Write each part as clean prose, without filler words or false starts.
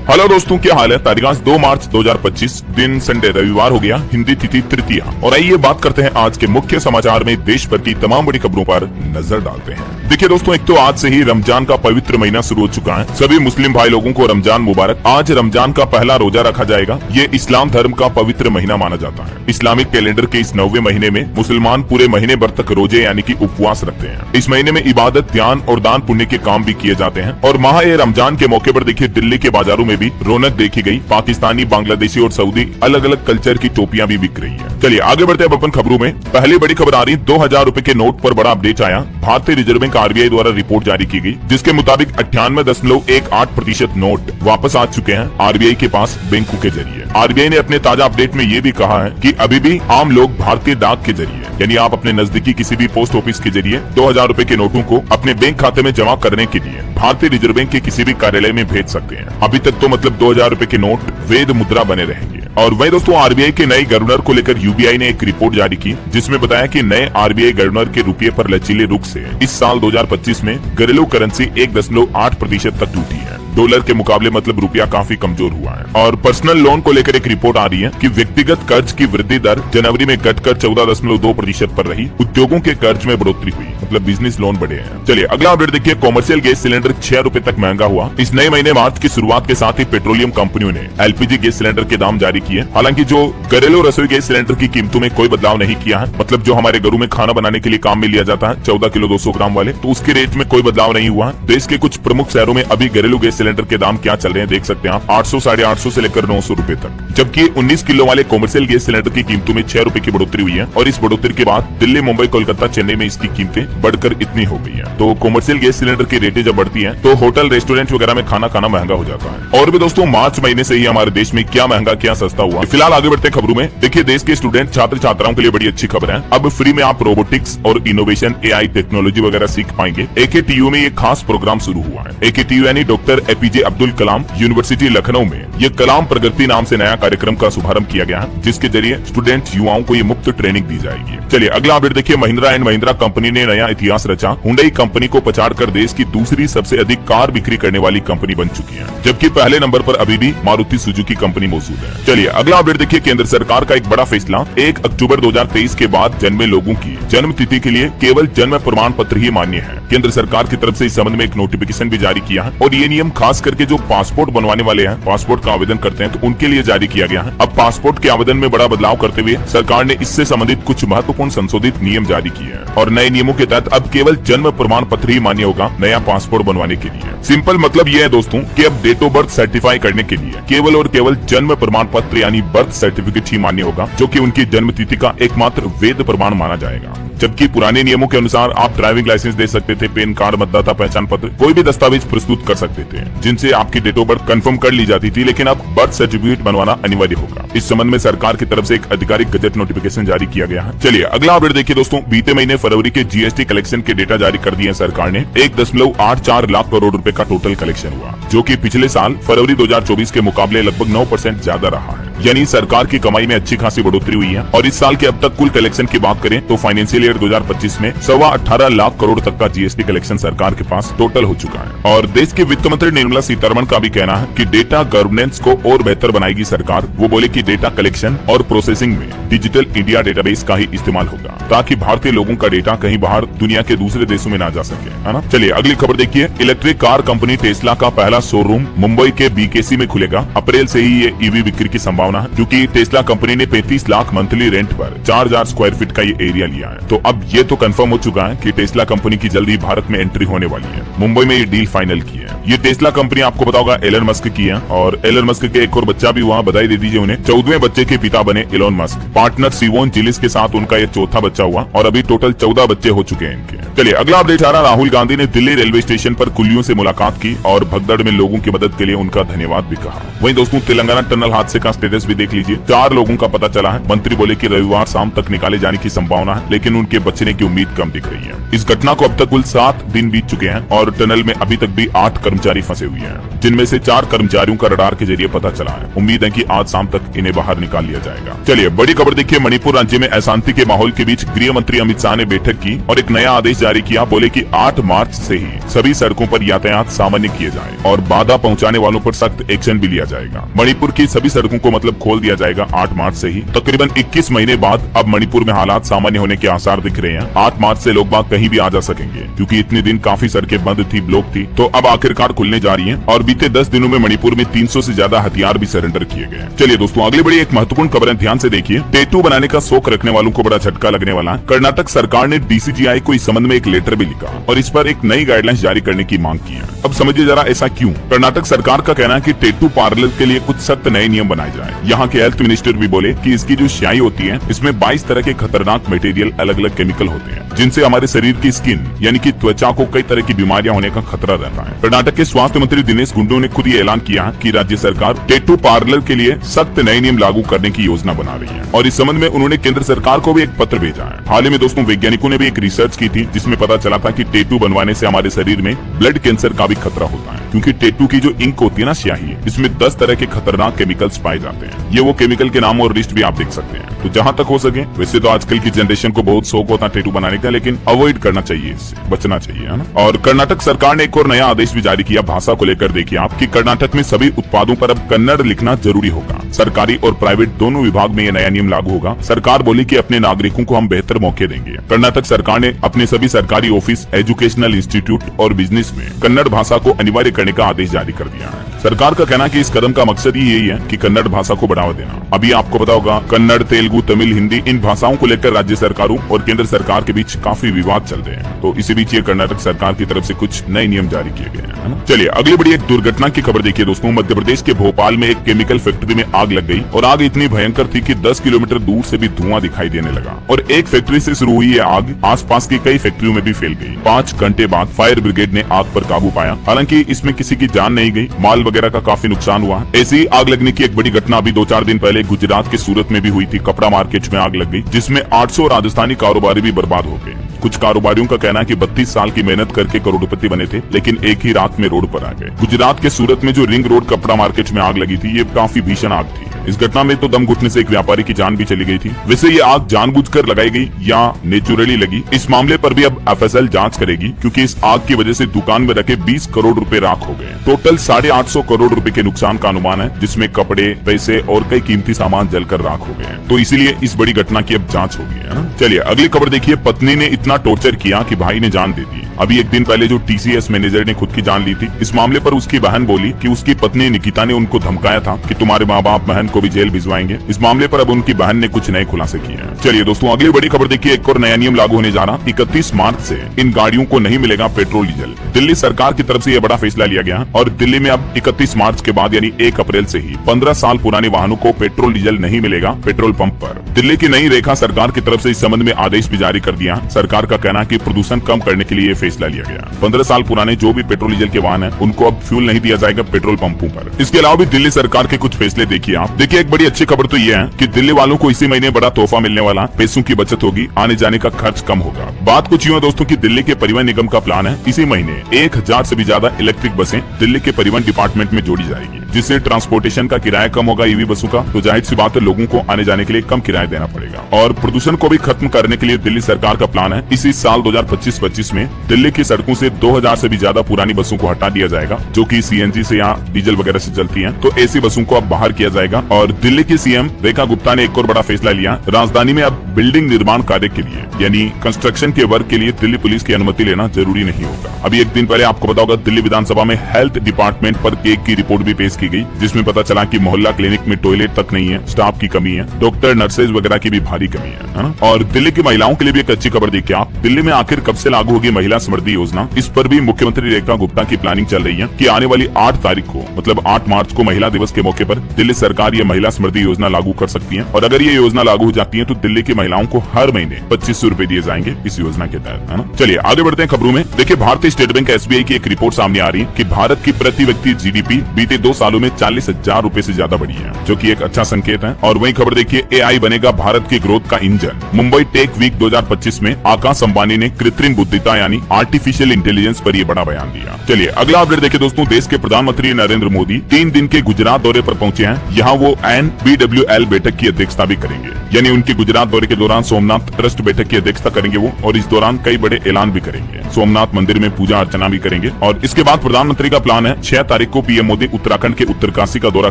Hello दोस्तों, क्या हाल है। तारीख आज 2 मार्च 2025, दिन संडे रविवार हो गया, हिंदी तिथि तृतीया। और आइए बात करते हैं आज के मुख्य समाचार में देश भर की तमाम बड़ी खबरों पर नजर डालते हैं। देखिए दोस्तों, एक तो आज से ही रमजान का पवित्र महीना शुरू हो चुका है। सभी मुस्लिम भाई लोगों को रमजान मुबारक। आज रमजान का पहला रोजा रखा जाएगा। ये इस्लाम धर्म का पवित्र महीना माना जाता है। इस्लामिक कैलेंडर के इस 9वें महीने में मुसलमान पूरे महीने भर तक रोजे यानी कि उपवास रखते हैं। इस महीने में इबादत, ध्यान और दान पुण्य के काम भी किए जाते हैं। और माह ए रमजान के मौके पर देखिए दिल्ली के बाजारों में भी रौनक देखी गई। पाकिस्तानी, बांग्लादेशी और सऊदी अलग अलग कल्चर की टोपियां भी बिक रही है। चलिए आगे बढ़ते हैं अपन खबरों में। पहली बड़ी खबर आ रही, 2000 रुपए के नोट पर बड़ा अपडेट आया। भारतीय रिजर्व बैंक आरबीआई द्वारा रिपोर्ट जारी की गई, जिसके मुताबिक 98.18% नोट वापस आ चुके हैं आरबीआई के पास बैंकों के जरिए। आरबीआई ने अपने ताजा अपडेट में ये भी कहा है कि अभी भी आम लोग भारतीय डाक के जरिए यानी आप अपने नजदीकी किसी भी पोस्ट ऑफिस के जरिए 2000 रुपए के नोटों को अपने बैंक खाते में जमा करने के लिए भारतीय रिजर्व बैंक के किसी भी कार्यालय में भेज सकते हैं। अभी तक तो मतलब 2000 रुपए के नोट वैध मुद्रा बने रहेंगे। और वही दोस्तों, आरबीआई के नए गवर्नर को लेकर यूबीआई ने एक रिपोर्ट जारी की, जिसमें बताया कि नए आरबीआई गवर्नर के रुपये पर लचीले रुख से इस साल 2025 में घरेलू करेंसी 1.8% तक टूटी है। डॉलर के मुकाबले मतलब रुपया काफी कमजोर हुआ है। और पर्सनल लोन को लेकर एक रिपोर्ट आ रही है कि व्यक्तिगत कर्ज की वृद्धि दर जनवरी में घटकर 14.2% पर रही। उद्योगों के कर्ज में बढ़ोतरी हुई, मतलब बिजनेस लोन बढ़े हैं। चलिए अगला अपडेट देखिए। कॉमर्शियल गैस सिलेंडर 6 रुपए तक महंगा हुआ। इस नए महीने मार्च की शुरुआत के साथ ही पेट्रोलियम कंपनियों ने एलपीजी गैस सिलेंडर के दाम जारी किए। हालांकि जो घरेलू रसोई गैस सिलेंडर की कीमतों में कोई बदलाव नहीं किया है, मतलब जो हमारे घरों में खाना बनाने के लिए काम में लिया जाता है 14 किलो 200 ग्राम वाले, तो उसके रेट में कोई बदलाव नहीं हुआ। देश के कुछ प्रमुख शहरों में अभी घरेलू गैस सिलेंडर के दाम क्या चल रहे हैं देख सकते हैं आप, 800, 850 से लेकर 900 रुपए तक। जबकि 19 किलो वाले कॉमर्शियल गैस सिलेंडर की कीमतों में 6 रुपए की बढ़ोतरी हुई है। और इस बढ़ोतरी के बाद दिल्ली, मुंबई, कोलकाता, चेन्नई में इसकी कीमतें बढ़कर इतनी हो गई है। तो कॉमर्शियल गैस सिलेंडर की रेटें जब बढ़ती है तो होटल, रेस्टोरेंट वगैरह में खाना खाना महंगा हो जाता है। और भी दोस्तों, मार्च महीने से ही हमारे देश में क्या महंगा क्या सस्ता हुआ। फिलहाल आगे बढ़ते खबरों में। देखिए देश के स्टूडेंट, छात्र छात्राओं के लिए बड़ी अच्छी खबर है। अब फ्री में आप रोबोटिक्स और इनोवेशन, एआई टेक्नोलॉजी वगैरह सीख पाएंगे। एकेटीयू में ये खास प्रोग्राम शुरू हुआ है। एकेटीयू यानी doctor APJ Abdul Kalam university Lucknow में ये कलाम प्रगति नाम से नया कार्यक्रम का शुभारंभ किया गया है, जिसके जरिए स्टूडेंट युवाओं को ये मुफ्त ट्रेनिंग दी जाएगी। चलिए अगला अपडेट देखिए। महिंद्रा एंड महिंद्रा कंपनी ने नया इतिहास रचा। हुंडई कंपनी को पछाड़कर देश की दूसरी सबसे अधिक कार बिक्री करने वाली कंपनी बन चुकी है, जबकि पहले नंबर पर अभी भी मारुति सुजुकी कंपनी मौजूद है। चलिए अगला अपडेट देखिए। केंद्र सरकार का एक बड़ा फैसला, 1 अक्टूबर 2023 के बाद जन्मे लोगों की जन्म तिथि के लिए केवल जन्म प्रमाण पत्र ही मान्य है। केंद्र सरकार की तरफ से इस संबंध में एक नोटिफिकेशन भी जारी किया है। और ये नियम खास करके जो पासपोर्ट बनवाने वाले हैं, पासपोर्ट का आवेदन करते हैं, तो उनके लिए जारी किया गया है। अब पासपोर्ट के आवेदन में बड़ा बदलाव करते हुए सरकार ने इससे संबंधित कुछ महत्वपूर्ण संशोधित नियम जारी किए हैं। और नए नियमों के तहत अब केवल जन्म प्रमाण पत्र ही मान्य होगा नया पासपोर्ट बनवाने के लिए। सिंपल मतलब ये है दोस्तों कि अब डेट ऑफ बर्थ सर्टिफाई करने के लिए केवल और केवल जन्म प्रमाण पत्र यानी बर्थ सर्टिफिकेट ही मान्य होगा, जो कि उनकी जन्म तिथि का एकमात्र वैध प्रमाण माना जाएगा। जबकि पुराने नियमों के अनुसार आप ड्राइविंग लाइसेंस दे सकते थे, पैन कार्ड, मतदाता पहचान पत्र, कोई भी दस्तावेज प्रस्तुत कर सकते थे जिनसे आपकी डेट ऑफ बर्थ कंफर्म कर ली जाती थी। लेकिन अब बर्थ सर्टिफिकेट बनवाना अनिवार्य होगा। इस संबंध में सरकार की तरफ से एक आधिकारिक गजट नोटिफिकेशन जारी किया गया है। चलिए अगला अपडेट देखिए दोस्तों। बीते महीने फरवरी के जीएसटी कलेक्शन के डेटा जारी कर दिए सरकार ने। 1.84 लाख करोड़ रुपए का टोटल कलेक्शन हुआ, जो कि पिछले साल फरवरी 2024 के मुकाबले लगभग 9% ज्यादा रहा है। यानी सरकार की कमाई में अच्छी खासी बढ़ोतरी हुई है। और इस साल के अब तक कुल कलेक्शन की बात करें तो फाइनेंशियल ईयर 2025 में 18.25 लाख करोड़ तक का जीएसटी कलेक्शन सरकार के पास टोटल हो चुका है। और देश की वित्त मंत्री निर्मला सीतारमण का भी कहना है कि डेटा गवर्नेंस को और बेहतर बनाएगी सरकार। वो बोले कि डेटा कलेक्शन और प्रोसेसिंग में डिजिटल इंडिया डेटाबेस का ही इस्तेमाल होगा, ताकि भारतीय लोगों का डेटा कहीं बाहर दुनिया के दूसरे देशों में ना जा सके, है ना। चलिए अगली खबर देखिए। इलेक्ट्रिक कार कंपनी टेस्ला का पहला शोरूम मुंबई के बीकेसी में खुलेगा। अप्रैल से ही ये ईवी बिक्री की संभावना है, क्योंकि टेस्ला कंपनी ने 35 लाख मंथली रेंट पर 4000 स्क्वायर फीट का ये एरिया लिया है। तो अब ये तो कंफर्म हो चुका है कि टेस्ला कंपनी की जल्दी भारत में एंट्री होने वाली है। मुंबई में ये डील फाइनल की है। ये टेस्ला कंपनी आपको पता होगा एलन मस्क की है। और एलन मस्क के एक और बच्चा भी हुआ, बधाई दे दीजिए उन्हें। 14वें बच्चे के पिता बने एलोन मस्क। पार्टनर सिवोन जिलिस के साथ उनका ये चौथा बच्चा हुआ और अभी टोटल 14 बच्चे हो चुके हैं इनके। चलिए अगला अपडेट आ रहा। राहुल गांधी ने दिल्ली रेलवे स्टेशन पर कुलियों से मुलाकात की और भगदड़ में लोगों की मदद के लिए उनका धन्यवाद भी कहा। वहीं दोस्तों, तेलंगाना टनल हादसे का स्टेटस स्टेटस भी देख लीजिए। 4 लोगों का पता चला है। मंत्री बोले कि रविवार शाम तक निकाले जाने की संभावना है, लेकिन उनके बचने की उम्मीद कम दिख रही है। इस घटना को अब तक कुल 7 दिन बीत चुके हैं और टनल में अभी तक भी 8 कर्मचारी फंसे हुए हैं, जिनमें से 4 कर्मचारियों का रडार के जरिए पता चला है। उम्मीद है कि आज शाम तक इन्हें बाहर निकाल लिया जाएगा। चलिए बड़ी खबर देखिए। मणिपुर राज्य में अशांति के माहौल के बीच गृह मंत्री अमित शाह ने बैठक की और एक नया आदेश जारी किया। बोले कि 8 मार्च से ही सभी सड़कों पर यातायात सामान्य किए जाए और बाधा पहुंचाने वालों पर सख्त एक्शन भी लिया जाएगा। मणिपुर की सभी सड़कों को मतलब खोल दिया जाएगा 8 मार्च से ही। तकरीबन 21 महीने बाद अब मणिपुर में हालात सामान्य होने के आसार दिख रहे हैं। 8 मार्च से लोग बाग कहीं भी आ जा सकेंगे, क्योंकि इतने दिन काफी सड़कें बंद थी, ब्लॉक थी, तो अब आखिरकार खुलने जा रही हैं। और बीते 10 दिनों में मणिपुर में 300 से ज्यादा हथियार भी सरेंडर किए गए। चलिए दोस्तों अगली बड़ी एक महत्वपूर्ण खबर है, ध्यान से देखिए। टैटू बनाने का शौक रखने वालों को बड़ा झटका लगने वाला है। कर्नाटक सरकार ने DCGI को इस संबंध में एक लेटर भी लिखा और इस पर एक नई गाइडलाइंस जारी करने की मांग की है। अब समझिए जरा ऐसा क्यों। कर्नाटक सरकार का कहना है कि टैटू पार्लर के लिए कुछ सख्त नए नियम बनाए जाए। यहाँ के हेल्थ मिनिस्टर भी बोले कि इसकी जो स्याही होती है, इसमें 22 तरह के खतरनाक मटेरियल, अलग अलग केमिकल होते हैं, जिनसे हमारे शरीर की स्किन यानी कि त्वचा को कई तरह की बीमारियां होने का खतरा रहता है। कर्नाटक के स्वास्थ्य मंत्री दिनेश गुंडू ने खुद ये ऐलान किया कि राज्य सरकार टैटू पार्लर के लिए सख्त नए नियम लागू करने की योजना बना रही है और इस संबंध में उन्होंने केंद्र सरकार को भी एक पत्र भेजा है। हाल ही में दोस्तों वैज्ञानिकों ने भी एक रिसर्च की थी, जिसमें पता चला था कि टैटू बनवाने से हमारे शरीर में ब्लड कैंसर का भी खतरा होता है, क्योंकि टैटू की जो इंक होती है ना, स्याही, इसमें 10 तरह के खतरनाक केमिकल्स पाए जाते हैं। ये वो केमिकल के नाम और लिस्ट भी आप देख सकते हैं। तो जहाँ तक हो सके, वैसे तो आजकल की जनरेशन को बहुत शौक होता है टैटू बनाने का, लेकिन अवॉइड करना चाहिए, इससे बचना चाहिए, है ना। और कर्नाटक सरकार ने एक और नया आदेश भी जारी किया भाषा को लेकर। देखिए आप कि कर्नाटक में सभी उत्पादों पर अब कन्नड़ लिखना जरूरी होगा। सरकारी और प्राइवेट दोनों विभाग में ये नया नियम लागू होगा। सरकार बोली कि अपने नागरिकों को हम बेहतर मौके देंगे। कर्नाटक सरकार ने अपने सभी सरकारी ऑफिस, एजुकेशनल इंस्टीट्यूट और बिजनेस में कन्नड़ भाषा को अनिवार्य करने का आदेश जारी कर दिया है। सरकार का कहना है कि इस कदम का मकसद ही यही है कि कन्नड़ भाषा को बढ़ावा देना। अभी आपको पता होगा कन्नड़, तेलुगु, तमिल, हिंदी, इन भाषाओं को लेकर राज्य सरकारों और केंद्र सरकार के बीच काफी विवाद चल रहे हैं। तो इसी बीच ये कर्नाटक सरकार की तरफ से कुछ नए नियम जारी किए गए हैं, है ना। चलिए अगली बड़ी एक दुर्घटना की खबर देखिए दोस्तों। मध्य प्रदेश के भोपाल में एक केमिकल फैक्ट्री में आग लग गई और आग इतनी भयंकर थी कि 10 किलोमीटर दूर से भी धुआं दिखाई देने लगा और एक फैक्ट्री से शुरू हुई ये आग आसपास की कई फैक्ट्रियों में भी फैल गई। 5 घंटे बाद फायर ब्रिगेड ने आग पर काबू पाया। हालांकि इसमें किसी की जान नहीं गई, माल वगैरह का काफी नुकसान हुआ। ऐसी आग लगने की एक बड़ी घटना अभी 2-4 दिन पहले गुजरात के सूरत में भी हुई थी। कपड़ा मार्केट में आग लग गई, जिसमें 800 राजस्थानी कारोबारी भी बर्बाद हो गए। कुछ कारोबारियों का कहना है कि 32 साल की मेहनत करके करोड़पति बने थे, लेकिन एक ही रात में रोड पर आ गए। गुजरात के सूरत में जो रिंग रोड कपड़ा मार्केट में आग लगी थी, ये काफी भीषण आग थी। इस घटना में तो दम घुटने से एक व्यापारी की जान भी चली गई थी। वैसे ये आग जानबूझकर लगाई गई या नेचुरली लगी, इस मामले पर भी अब FSL जांच करेगी, क्योंकि इस आग की वजह से दुकान में रखे 20 करोड़ रुपए राख हो गए। टोटल 850 करोड़ रुपए के नुकसान का अनुमान है, जिसमें कपड़े, पैसे और कई कीमती सामान जलकर राख हो गए। तो इसीलिए इस बड़ी घटना की अब जांच होगी, है ना। चलिए अगली खबर देखिए। पत्नी ने इतना टॉर्चर किया कि भाई ने जान दे दी। अभी एक दिन पहले जो TCS मैनेजर ने खुद की जान ली थी। इस मामले पर उसकी बहन बोली कि उसकी पत्नी निकिता ने उनको धमकाया था कि तुम्हारे माँ बाप बहन को भी जेल भिजवाएंगे। इस मामले पर अब उनकी बहन ने कुछ नए खुलासे किए हैं। चलिए दोस्तों अगली बड़ी खबर देखिए। एक और नया नियम लागू होने जा रहा। 31 मार्च से इन गाड़ियों को नहीं मिलेगा पेट्रोल डीजल। दिल्ली सरकार की तरफ से यह बड़ा फैसला लिया गया और दिल्ली में अब 31 मार्च के बाद यानी 1 अप्रैल से ही 15 साल पुराने वाहनों को पेट्रोल डीजल नहीं मिलेगा पेट्रोल पंप पर। दिल्ली की नई रेखा सरकार की तरफ से इस संबंध में आदेश भी जारी कर दिया। सरकार का कहना है कि प्रदूषण कम करने के लिए ये फैसला लिया गया। 15 साल पुराने जो भी पेट्रोल डीजल के वाहन हैं, उनको अब फ्यूल नहीं दिया जाएगा पेट्रोल पंपों पर। इसके अलावा भी दिल्ली सरकार के कुछ फैसले देखिए आप। देखिए एक बड़ी अच्छी खबर तो ये है कि दिल्ली वालों को इसी महीने बड़ा तोहफा मिलने वाला, पैसों की बचत होगी, आने जाने का खर्च कम होगा। बात कुछ यूँ है दोस्तों की दिल्ली के परिवहन निगम का प्लान है इसी महीने 1000 से भी ज्यादा इलेक्ट्रिक बसें दिल्ली के परिवहन डिपार्टमेंट में जोड़ी जाएगी, जिससे ट्रांसपोर्टेशन का किराया कम होगा ईवी बसों का। तो जाहिर सी बात है लोगों को आने जाने के लिए कम किराया देना पड़ेगा। और प्रदूषण को भी खत्म करने के लिए दिल्ली सरकार का प्लान है इसी साल 2025-25 में दिल्ली की सड़कों से 2000 से भी ज्यादा पुरानी बसों को हटा दिया जाएगा, जो कि CNG से या डीजल वगैरह से चलती हैं। तो ऐसी बसों को अब बाहर किया जाएगा। और दिल्ली की CM रेखा गुप्ता ने एक और बड़ा फैसला लिया। राजधानी में अब बिल्डिंग निर्माण कार्य के लिए यानी कंस्ट्रक्शन के वर्क के लिए दिल्ली पुलिस की अनुमति लेना जरूरी नहीं होगा। अभी एक दिन पहले आपको पता होगा दिल्ली विधानसभा में हेल्थ डिपार्टमेंट पर एक की रिपोर्ट भी पेश की गई, जिसमें पता चला कि मोहल्ला क्लिनिक में टॉयलेट तक नहीं है, स्टाफ की कमी है, डॉक्टर, नर्सेज वगैरह की भी भारी कमी है ना। और दिल्ली की महिलाओं के लिए भी एक अच्छी खबर देखिए आप। दिल्ली में आखिर कब से लागू होगी महिला समृद्धि योजना, इस पर भी मुख्यमंत्री रेखा गुप्ता की प्लानिंग चल रही है कि आने वाली 8 तारीख को मतलब 8 मार्च को महिला दिवस के मौके पर दिल्ली सरकार ये महिला समृद्धि योजना लागू कर सकती हैं। और अगर ये योजना लागू हो जाती है तो दिल्ली की महिलाओं को हर महीने 2500 रुपए दिए जाएंगे इस योजना के तहत, है ना। चलिए आगे बढ़ते हैं खबरों में। देखिए भारतीय स्टेट बैंक SBI की एक रिपोर्ट सामने आ रही है कि भारत की प्रति व्यक्ति GDP बीते 2 सालों में 40,000 रुपए से ज्यादा बढ़ी है, जो कि एक अच्छा संकेत है। और वही खबर देखिए, AI बनेगा भारत की ग्रोथ का इंजन। मुंबई टेक वीक 2025 में आकाश अंबानी ने कृत्रिम बुद्धिमत्ता यानी आर्टिफिशियल इंटेलिजेंस पर यह बड़ा बयान दिया। चलिए अगला अपडेट देखिए दोस्तों, देश के प्रधानमंत्री नरेंद्र मोदी 3 दिन के गुजरात दौरे पर पहुंचे हैं। यहाँ वो NBWL बैठक की अध्यक्षता भी करेंगे, यानी उनके गुजरात दौरे के दौरान सोमनाथ ट्रस्ट बैठक की अध्यक्षता करेंगे वो, और इस दौरान कई बड़े ऐलान भी करेंगे। सोमनाथ मंदिर में पूजा अर्चना भी करेंगे। और इसके बाद प्रधानमंत्री का प्लान है 6 तारीख को PM मोदी उत्तराखंड के उत्तरकाशी का दौरा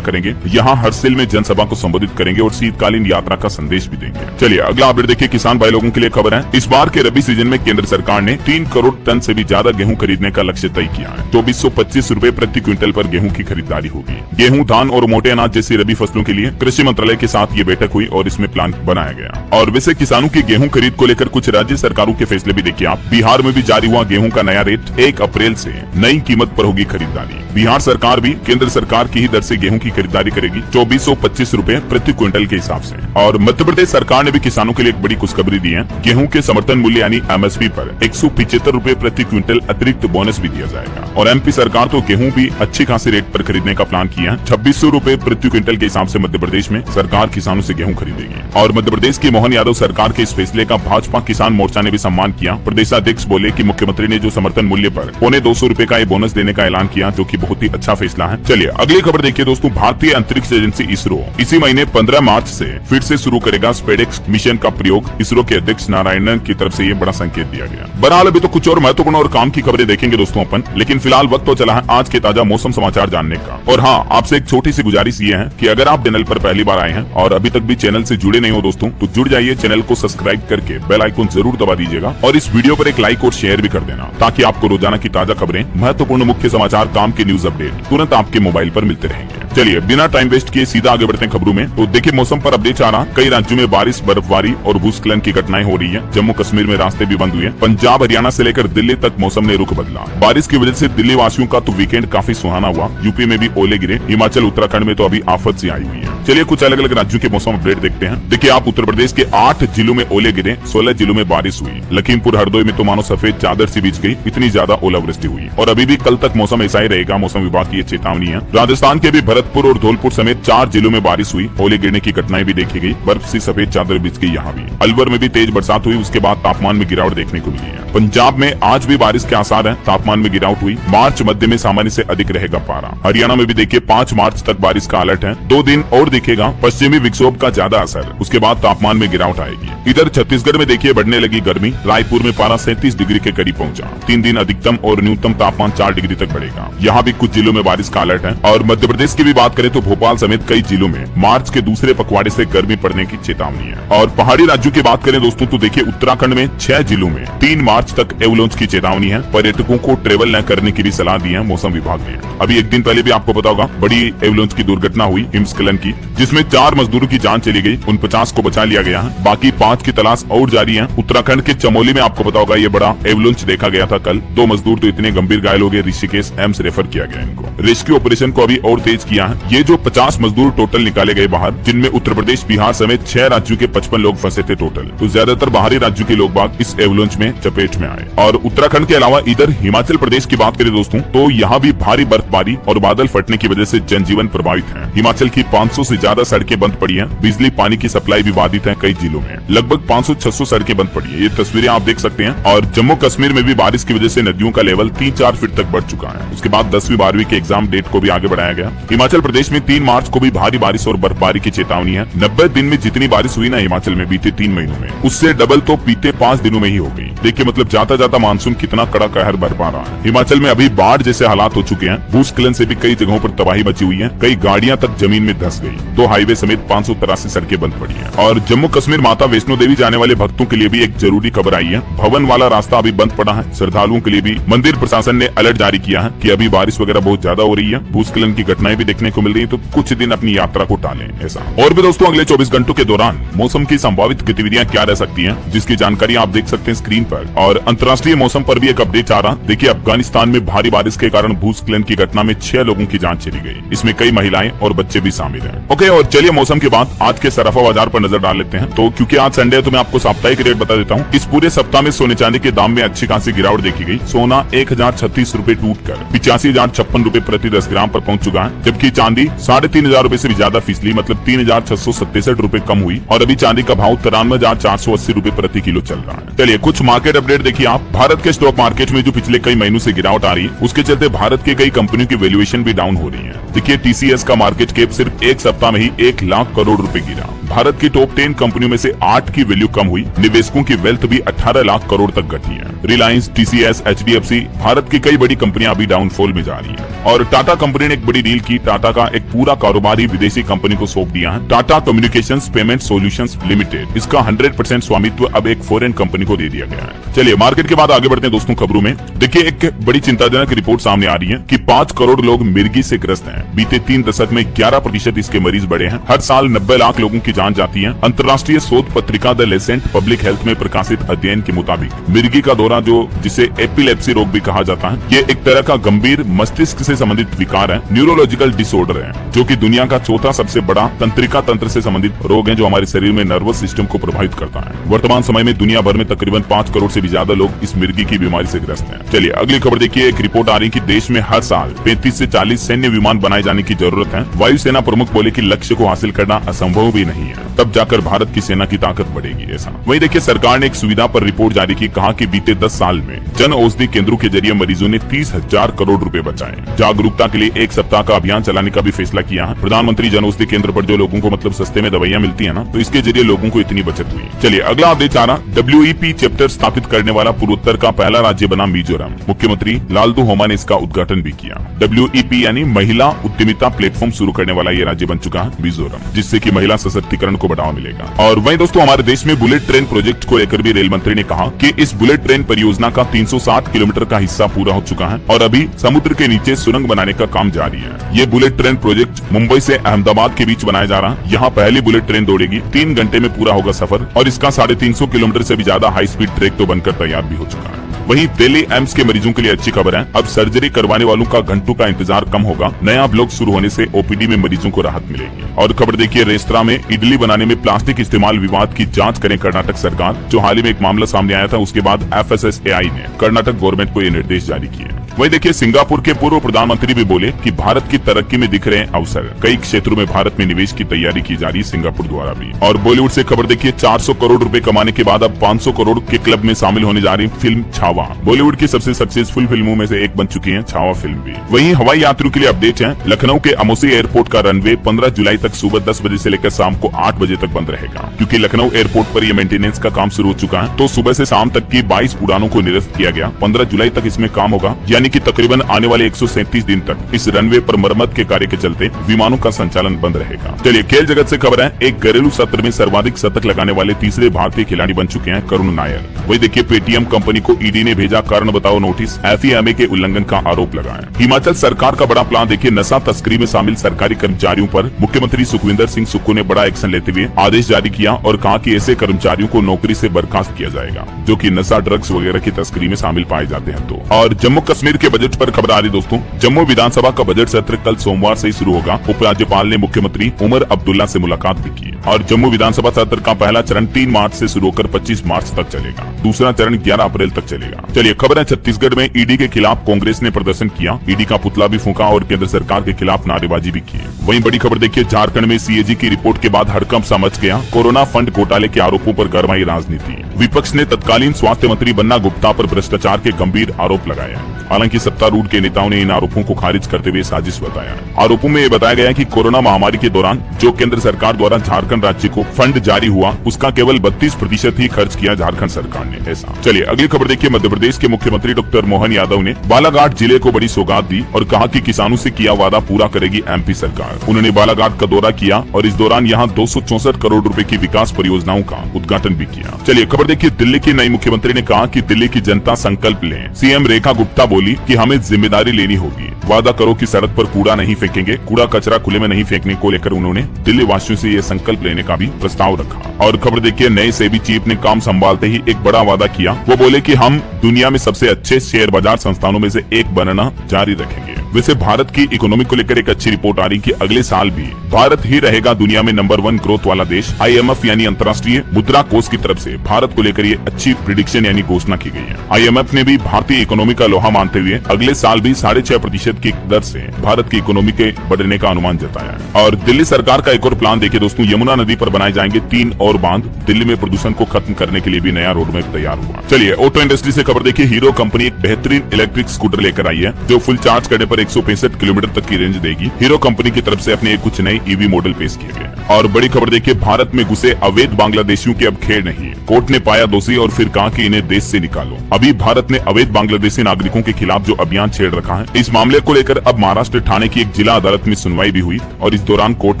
करेंगे। यहाँ हरसिल में जनसभा को संबोधित करेंगे और शीतकालीन यात्रा का संदेश भी देंगे। चलिए अगला अपडेट देखिए, किसान भाई लोगों के लिए खबर है। इस बार के रबी सीजन में केंद्र सरकार ने 3 करोड़ टन से भी ज्यादा गेहूं खरीदने का लक्ष्य तय किया है। 2425 रुपए प्रति क्विंटल पर गेहूं की खरीदारी होगी। गेहूं, धान और मोटे अनाज जैसी रबी फसलों के लिए कृषि मंत्रालय के साथ ये बैठक हुई और इसमें प्लान बनाया गया। और वैसे किसानों की गेहूं खरीद को लेकर कुछ राज्य सरकारों के फैसले भी देखिए आप। बिहार में भी जारी हुआ गेहूं का नया रेट, 1 अप्रैल से नई कीमत पर होगी खरीदारी। बिहार सरकार भी केंद्र सरकार की ही दर से गेहूं की खरीदारी करेगी, 2425 रुपए प्रति क्विंटल के हिसाब से। और मध्य प्रदेश सरकार ने भी किसानों के लिए एक बड़ी खुशखबरी दी है। गेहूं के समर्थन मूल्य यानी MSP पर 175 रुपए प्रति क्विंटल अतिरिक्त बोनस भी दिया जाएगा। और MP सरकार तो गेहूं भी अच्छी खासी रेट पर खरीदने का प्लान किया है। 2600 रुपए प्रति क्विंटल के हिसाब से मध्य प्रदेश में सरकार किसानों से गेहूं खरीदेगी। और मध्य प्रदेश की मोहन यादव सरकार के इस फैसले का भाजपा किसान मोर्चा ने भी सम्मान किया। प्रदेशाध्यक्ष बोले कि मुख्यमंत्री ने जो समर्थन मूल्य पर 250 रुपए का ये बोनस देने का ऐलान किया, जो कि बहुत ही अच्छा फैसला है। चलिए अगली खबर देखिए दोस्तों, भारतीय अंतरिक्ष एजेंसी इसरो इसी महीने 15 मार्च से फिर से शुरू करेगा स्पेडेक्स मिशन का प्रयोग। इसरो के अध्यक्ष नारायणन की तरफ से ये बड़ा संकेत दिया गया। बहरहाल अभी तो कुछ और महत्वपूर्ण और काम की खबरें देखेंगे दोस्तों अपन, लेकिन फिलहाल वक्त तो चला है आज के ताजा मौसम समाचार जानने का। और हाँ, आपसे एक छोटी सी गुजारिश ये है कि अगर आप चैनल पर पहली बार आए हैं और अभी तक भी चैनल से जुड़े नहीं हो दोस्तों, तो जुड़ जाइए, चैनल को सब्सक्राइब करके बेल आइकन जरूर दबा दीजिएगा और इस वीडियो पर एक लाइक और शेयर भी कर देना, ताकि आपको रोजाना की ताजा खबरें, महत्वपूर्ण मुख्य समाचार, काम के न्यूज अपडेट तुरंत आपके मोबाइल पर मिलते रहेंगे। चलिए बिना टाइम वेस्ट किए सीधा आगे बढ़ते हैं खबरों में। तो देखिए मौसम पर अपडेट आ रहा, कई राज्यों में बारिश, बर्फबारी और भूस्खलन की घटनाएं हो रही है। जम्मू कश्मीर में रास्ते भी बंद हुए। पंजाब, हरियाणा से लेकर दिल्ली तक मौसम ने रुख बदला। बारिश की वजह से दिल्ली वासियों का तो वीकेंड काफी सुहाना हुआ। यूपी में भी ओले गिरे। हिमाचल, उत्तराखंड में तो अभी आफत सी आई हुई है। चलिए कुछ अलग अलग राज्यों के मौसम अपडेट देखते हैं। देखिए आप, उत्तर प्रदेश के 8 जिलों में ओले गिरे, 16 जिलों में बारिश हुई। लखीमपुर, हरदोई में तो मानो सफेद चादर सी बिछ गई, इतनी ज्यादा ओलावृष्टि हुई। और अभी भी कल तक मौसम ऐसा ही रहेगा, मौसम विभाग की चेतावनी है। राजस्थान के भी भरतपुर और धौलपुर समेत 4 जिलों में बारिश हुई। ओले गिरने की घटनाएं भी देखी गई। बर्फ सी सफेद चादर बिछ गई। यहाँ भी अलवर में भी तेज बरसात हुई। उसके बाद तापमान में गिरावट देखने को मिली है। पंजाब में आज भी बारिश के आसार हैं, तापमान में गिरावट हुई। मार्च मध्य में सामान्य से अधिक रहेगा पारा। हरियाणा में भी देखिए 5 मार्च तक बारिश का अलर्ट है। 2 दिन और दिखेगा पश्चिमी विक्षोभ का ज्यादा असर, उसके बाद तापमान में गिरावट आएगी। इधर छत्तीसगढ़ में देखिए बढ़ने लगी गर्मी। रायपुर में पारा 37 डिग्री के करीब पहुंचा। 3 दिन अधिकतम और न्यूनतम तापमान 4 डिग्री तक बढ़ेगा। यहाँ भी कुछ जिलों में बारिश का अलर्ट है। और मध्य प्रदेश की भी बात करें तो भोपाल समेत कई जिलों में मार्च के दूसरे पखवाड़े से गर्मी पड़ने की चेतावनी है। और पहाड़ी राज्यों की बात करें दोस्तों तो देखिए उत्तराखंड में 6 जिलों में 3 मार्च तक एवलांच की चेतावनी है। पर्यटकों को ट्रेवल न करने की भी सलाह दी है मौसम विभाग ने। अभी एक दिन पहले भी आपको पता होगा बड़ी एवलांच की दुर्घटना हुई हिमस्खलन की, जिसमें 4 मजदूरों की जान चली गई। उन 50 को बचा लिया गया है, बाकी 5 की तलाश और जारी है। उत्तराखंड के चमोली में आपको पता होगा ये बड़ा एवलांच देखा गया था कल। 2 मजदूर तो इतने गंभीर घायल हो गए, ऋषिकेश एम्स रेफर किया गया इनको। रेस्क्यू ऑपरेशन को अभी और तेज किया है। ये जो 50 मजदूर टोटल निकाले गए बाहर, जिनमें उत्तर प्रदेश, बिहार समेत 6 राज्यों के 55 लोग फंसे थे टोटल। तो ज्यादातर बाहरी राज्यों के लोग बाग इस एवलांच में चपेट में आए। और उत्तराखंड के अलावा इधर हिमाचल प्रदेश की बात करें दोस्तों तो यहाँ भी भारी बर्फबारी और बादल फटने की वजह से जनजीवन प्रभावित है। हिमाचल की 500 से ज्यादा सड़कें बंद पड़ी हैं। बिजली पानी की सप्लाई भी बाधित है। कई जिलों में लगभग 500-600 सड़कें बंद पड़ी है। ये तस्वीरें आप देख सकते हैं। और जम्मू कश्मीर में भी बारिश की वजह से नदियों का लेवल 3-4 फीट तक बढ़ चुका है। उसके बाद 10वीं 12वीं के एग्जाम डेट को भी आगे बढ़ाया गया। हिमाचल प्रदेश में 3 मार्च को भी भारी बारिश और बर्फबारी की चेतावनी है। 90 दिन में जितनी बारिश हुई ना हिमाचल में बीते 3 महीनों में, उससे डबल तो बीते 5 दिनों में ही हो गई। देखिए मतलब जाता जाता मानसून कितना कड़ा कहर बरपा रहा है। हिमाचल में अभी बाढ़ जैसे हालात हो चुके हैं। भूस्खलन से भी कई जगहों पर तबाही मची हुई है। कई गाड़ियां तक जमीन में धंस गई। 2 हाईवे समेत 583 सड़कें बंद पड़ी हैं। और जम्मू कश्मीर माता वैष्णो देवी जाने वाले भक्तों के लिए भी एक जरूरी खबर आई है। भवन वाला रास्ता अभी बंद पड़ा है। श्रद्धालुओं के लिए भी मंदिर प्रशासन ने अलर्ट जारी किया है कि अभी बारिश वगैरह बहुत ज्यादा हो रही है। भूस्खलन की घटनाएं भी देखने को मिल रही है, तो कुछ दिन अपनी यात्रा को टालें ऐसा। और भी दोस्तों अगले 24 घंटों के दौरान मौसम की संभावित गतिविधियां क्या रह सकती हैं, जिसकी जानकारी आप देख सकते हैं स्क्रीन स्क्रीन पर। और अंतर्राष्ट्रीय मौसम पर भी एक अपडेट आ रहा। देखिए, अफगानिस्तान में भारी बारिश के कारण भूस्खलन की घटना में 6 लोगों की जान चली गई। इसमें कई महिलाएं और बच्चे भी शामिल हैं। ओके, और चलिए मौसम के बाद आज के सराफा बाजार पर नजर डाल लेते हैं। तो क्योंकि आज संडे है तो मैं आपको साप्ताहिक रेट बता देता हूँ। इस पूरे सप्ताह में सोने चांदी के दाम में अच्छी खासी गिरावट देखी गई। सोना 1036 रूपए टूट कर 85,056 रूपए प्रति 10 ग्राम पर पहुंच चुका है, जबकि चांदी 3500 रूपए से भी ज्यादा फिसली, मतलब 3667 रूपए कम हुई। और अभी चांदी का भाव 93,480 रूपए प्रति किलो चल रहा है। चलिए कुछ मार्केट अपडेट देखिए आप। भारत के स्टॉक मार्केट में जो पिछले कई महीनों से गिरावट आ रही है, उसके चलते भारत के कई कंपनियों की वैल्यूएशन भी डाउन हो रही है। देखिए, टीसीएस का मार्केट कैप सिर्फ एक सप्ताह में ही 1 लाख करोड़ रुपए गिरा। भारत की टॉप 10 कंपनियों में से 8 की वैल्यू कम हुई। निवेशकों की वेल्थ भी 18 लाख करोड़ तक घटी है। रिलायंस, टीसीएस, एचडीएफसी, भारत की कई बड़ी कंपनियां अभी डाउनफॉल में जा रही हैं। और टाटा कंपनी ने एक बड़ी डील की। टाटा का एक पूरा कारोबार ही विदेशी कंपनी को सौंप दिया है। Tata communications payment solutions limited, इसका 100% स्वामित्व अब एक फॉरेन कंपनी को दे दिया गया है। चलिए मार्केट के बाद आगे बढ़ते हैं दोस्तों खबरों में। देखिए, एक बड़ी चिंताजनक रिपोर्ट सामने आ रही है कि 5 करोड़ लोग मिर्गी से ग्रस्त हैं। बीते 3 दशक में 11% इसके मरीज बढ़े हैं। हर साल 90 लाख लोगों की जान जाती है। अंतर्राष्ट्रीय शोध पत्रिका द लेसेंट पब्लिक हेल्थ में प्रकाशित अध्ययन के मुताबिक मिर्गी का दौरा, जो जिसे एपिलेप्सी रोग भी कहा जाता है, ये एक तरह का गंभीर मस्तिष्क से संबंधित विकार है, न्यूरोलॉजिकल डिसऑर्डर है, जो कि दुनिया का चौथा सबसे बड़ा तंत्रिका तंत्र से संबंधित रोग है, जो हमारे शरीर में नर्वस सिस्टम को प्रभावित करता है। वर्तमान समय में दुनिया भर में तकरीबन 5 करोड़ से भी ज्यादा लोग इस मिर्गी की बीमारी से ग्रस्त हैं। चलिए अगली खबर देखिए। एक रिपोर्ट आ रही है कि देश में हर साल 35 से 40 सैन्य विमान बनाए जाने की जरूरत है। वायुसेना प्रमुख बोले कि लक्ष्य को हासिल करना असंभव भी नहीं है, तब जाकर भारत की सेना की ताकत बढ़ेगी। ऐसा वहीं देखिए, सरकार ने एक सुविधा पर रिपोर्ट जारी की। कहा कि बीते 10 साल में जन औषधि केंद्रों के जरिए मरीजों ने 30,000 करोड़ रुपए बचाए। जागरूकता के लिए एक सप्ताह का अभियान चलाने का भी फैसला किया है। प्रधानमंत्री जन औषधि केंद्र पर जो लोगों को मतलब सस्ते में दवाइयां मिलती है ना, तो इसके जरिए लोगों को इतनी बचत हुई। चलिए अगला अपडेट आ रहा। WEP चैप्टर स्थापित करने वाला पूर्वोत्तर का पहला राज्य बना मिजोरम। मुख्यमंत्री लालदू होमा ने इसका उद्घाटन भी किया। WEP यानी महिला उद्यमिता प्लेटफॉर्म शुरू करने वाला ये राज्य बन चुका है मिजोरम, जिससे कि महिला सशक्तिकरण को बढ़ावा मिलेगा। और वहीं दोस्तों, हमारे देश में बुलेट ट्रेन प्रोजेक्ट को लेकर भी रेल मंत्री ने कहा कि इस बुलेट ट्रेन परियोजना का 360 किलोमीटर का हिस्सा पूरा हो चुका है और अभी समुद्र के नीचे सुरंग बनाने का काम जारी है। ये बुलेट ट्रेन प्रोजेक्ट मुंबई से अहमदाबाद के बीच बनाया जा रहा है। यहाँ पहली बुलेट ट्रेन दौड़ेगी। 3 घंटे में पूरा होगा सफर और इसका 350 किलोमीटर से भी ज्यादा हाई स्पीड ट्रैक तो बनकर तैयार भी हो चुका है। वहीं दिल्ली एम्स के मरीजों के लिए अच्छी खबर है। अब सर्जरी करवाने वालों का घंटों का इंतजार कम होगा। नया ब्लॉक शुरू होने से OPD में मरीजों को राहत मिलेगी। और खबर देखिए, रेस्तरां में इडली बनाने में प्लास्टिक इस्तेमाल विवाद की जांच करें कर्नाटक सरकार। जो हाल ही में एक मामला सामने आया था, उसके बाद FSSAI ने कर्नाटक गवर्नमेंट को ये निर्देश जारी किए। वहीं देखिए, सिंगापुर के पूर्व प्रधानमंत्री भी बोले कि भारत की तरक्की में दिख रहे हैं अवसर। कई क्षेत्रों में भारत में निवेश की तैयारी की जा रही है सिंगापुर द्वारा भी। और बॉलीवुड से खबर देखिए, 400 करोड़ रुपए कमाने के बाद अब 500 करोड़ के क्लब में शामिल होने जा रही फिल्म छावा। बॉलीवुड की सबसे सक्सेसफुल फिल्मों में से एक बन चुकी है छावा फिल्म भी। वहीं हवाई यात्रियों के लिए अपडेट है। लखनऊ के अमोसी एयरपोर्ट का रनवे 15 जुलाई तक सुबह 10 बजे से लेकर शाम को 8 बजे तक बंद रहेगा, क्योंकि लखनऊ एयरपोर्ट पर यह मेंटेनेंस का काम शुरू हो चुका है। तो सुबह से शाम तक की 22 उड़ानों को निरस्त किया गया। 15 जुलाई तक इसमें काम होगा, यानी कि तकरीबन आने वाले 137 दिन तक इस रनवे पर मरम्मत के कार्य के चलते विमानों का संचालन बंद रहेगा। चलिए खेल जगत से खबर है। एक घरेलू सत्र में सर्वाधिक शतक लगाने वाले तीसरे भारतीय खिलाड़ी बन चुके हैं करुण नायर। वही देखिए, पेटीएम कंपनी को ईडी ने भेजा कारण बताओ नोटिस। FEMA के उल्लंघन का आरोप लगाया। हिमाचल सरकार का बड़ा प्लान देखिए। नशा तस्करी में शामिल सरकारी कर्मचारियों पर मुख्यमंत्री सुखविंदर सिंह सुक्खू ने बड़ा एक्शन लेते हुए आदेश जारी किया और कहा कि ऐसे कर्मचारियों को नौकरी से बर्खास्त किया जाएगा जो कि नशा, ड्रग्स वगैरह की तस्करी में शामिल पाए जाते हैं। तो और जम्मू कश्मीर के बजट पर खबर आ रही दोस्तों। जम्मू विधानसभा का बजट सत्र कल सोमवार से ही शुरू होगा। उपराज्यपाल ने मुख्यमंत्री उमर अब्दुल्ला से मुलाकात भी की। और जम्मू विधानसभा सत्र का पहला चरण 3 मार्च से शुरू होकर 25 मार्च तक चलेगा। दूसरा चरण 11 अप्रैल तक चलेगा। चलिए खबर है, छत्तीसगढ़ में ईडी के खिलाफ कांग्रेस ने प्रदर्शन किया। ईडी का पुतला भी फूंका और केंद्र सरकार के खिलाफ नारेबाजी भी की। वहीं बड़ी खबर देखिए, झारखंड में CAG की रिपोर्ट के बाद हड़कंप सा मच गया। कोरोना फंड घोटाले के आरोपों पर गरमाई राजनीति। विपक्ष ने तत्कालीन स्वास्थ्य मंत्री बन्ना गुप्ता पर भ्रष्टाचार के गंभीर आरोप लगाए। हालांकि सत्तारूढ़ के नेताओं ने इन आरोपों को खारिज करते हुए साजिश बताया। आरोपों में ये बताया गया कि कोरोना महामारी के दौरान जो केंद्र सरकार द्वारा झारखंड राज्य को फंड जारी हुआ, उसका केवल 32% ही खर्च किया झारखंड सरकार ने। ऐसा चलिए अगली खबर देखिए। मध्य प्रदेश के मुख्यमंत्री डॉक्टर मोहन यादव ने बालाघाट जिले को बड़ी सौगात दी और कहा कि किसानों से किया वादा पूरा करेगी MP सरकार। उन्होंने बालाघाट का दौरा किया और इस दौरान यहाँ 264 करोड़ रुपए की विकास परियोजनाओं का उद्घाटन भी किया। चलिए खबर देखिए, दिल्ली की नई मुख्यमंत्री ने कहा कि दिल्ली की जनता संकल्प लें। CM रेखा गुप्ता बोली कि हमें जिम्मेदारी लेनी होगी, वादा करो कि सड़क पर कूड़ा नहीं फेंकेंगे, कूड़ा कचरा खुले में नहीं फेंकने को लेकर उन्होंने दिल्ली वासियों से ये संकल्प लेने का भी प्रस्ताव रखा। और खबर देखिए, नए सेबी चीफ ने काम संभालते ही एक बड़ा वादा किया। वो बोले कि हम दुनिया में सबसे अच्छे शेयर बाजार संस्थानों में से एक बनना जारी रखेंगे। वैसे भारत की इकोनॉमी को लेकर एक अच्छी रिपोर्ट आ रही कि अगले साल भी भारत ही रहेगा दुनिया में नंबर 1 ग्रोथ वाला देश। IMF यानी अंतर्राष्ट्रीय मुद्रा कोष की तरफ से भारत को लेकर ये अच्छी प्रिडिक्शन यानी घोषणा की गई है। IMF ने भी भारतीय इकोनॉमी का लोहा मानते हुए अगले साल भी 6.5% की दर से भारत की इकोनॉमी के बढ़ने का अनुमान जताया है। और दिल्ली सरकार का एक और प्लान देखिए दोस्तों, यमुना नदी पर बनाए जाएंगे 3 और बांध। दिल्ली में प्रदूषण को खत्म करने के लिए भी नया रोड मैप तैयार हुआ। चलिए ऑटो इंडस्ट्री से खबर देखिए, हीरो कंपनी एक बेहतरीन इलेक्ट्रिक स्कूटर लेकर आई है जो फुल चार्ज करने पर 165 किलोमीटर तक की रेंज देगी। हीरो कंपनी की तरफ से अपने कुछ नए EV मॉडल पेश किए गए। और बड़ी खबर देखिए, भारत में घुसे अवैध बांग्लादेशियों की अब खेल नहीं है। कोर्ट ने पाया दोषी और फिर कहा कि इन्हें देश से निकालो। अभी भारत ने अवैध बांग्लादेशी नागरिकों के खिलाफ जो अभियान छेड़ रखा है, इस मामले को लेकर अब महाराष्ट्र ठाणे की एक जिला अदालत में सुनवाई भी हुई और इस दौरान कोर्ट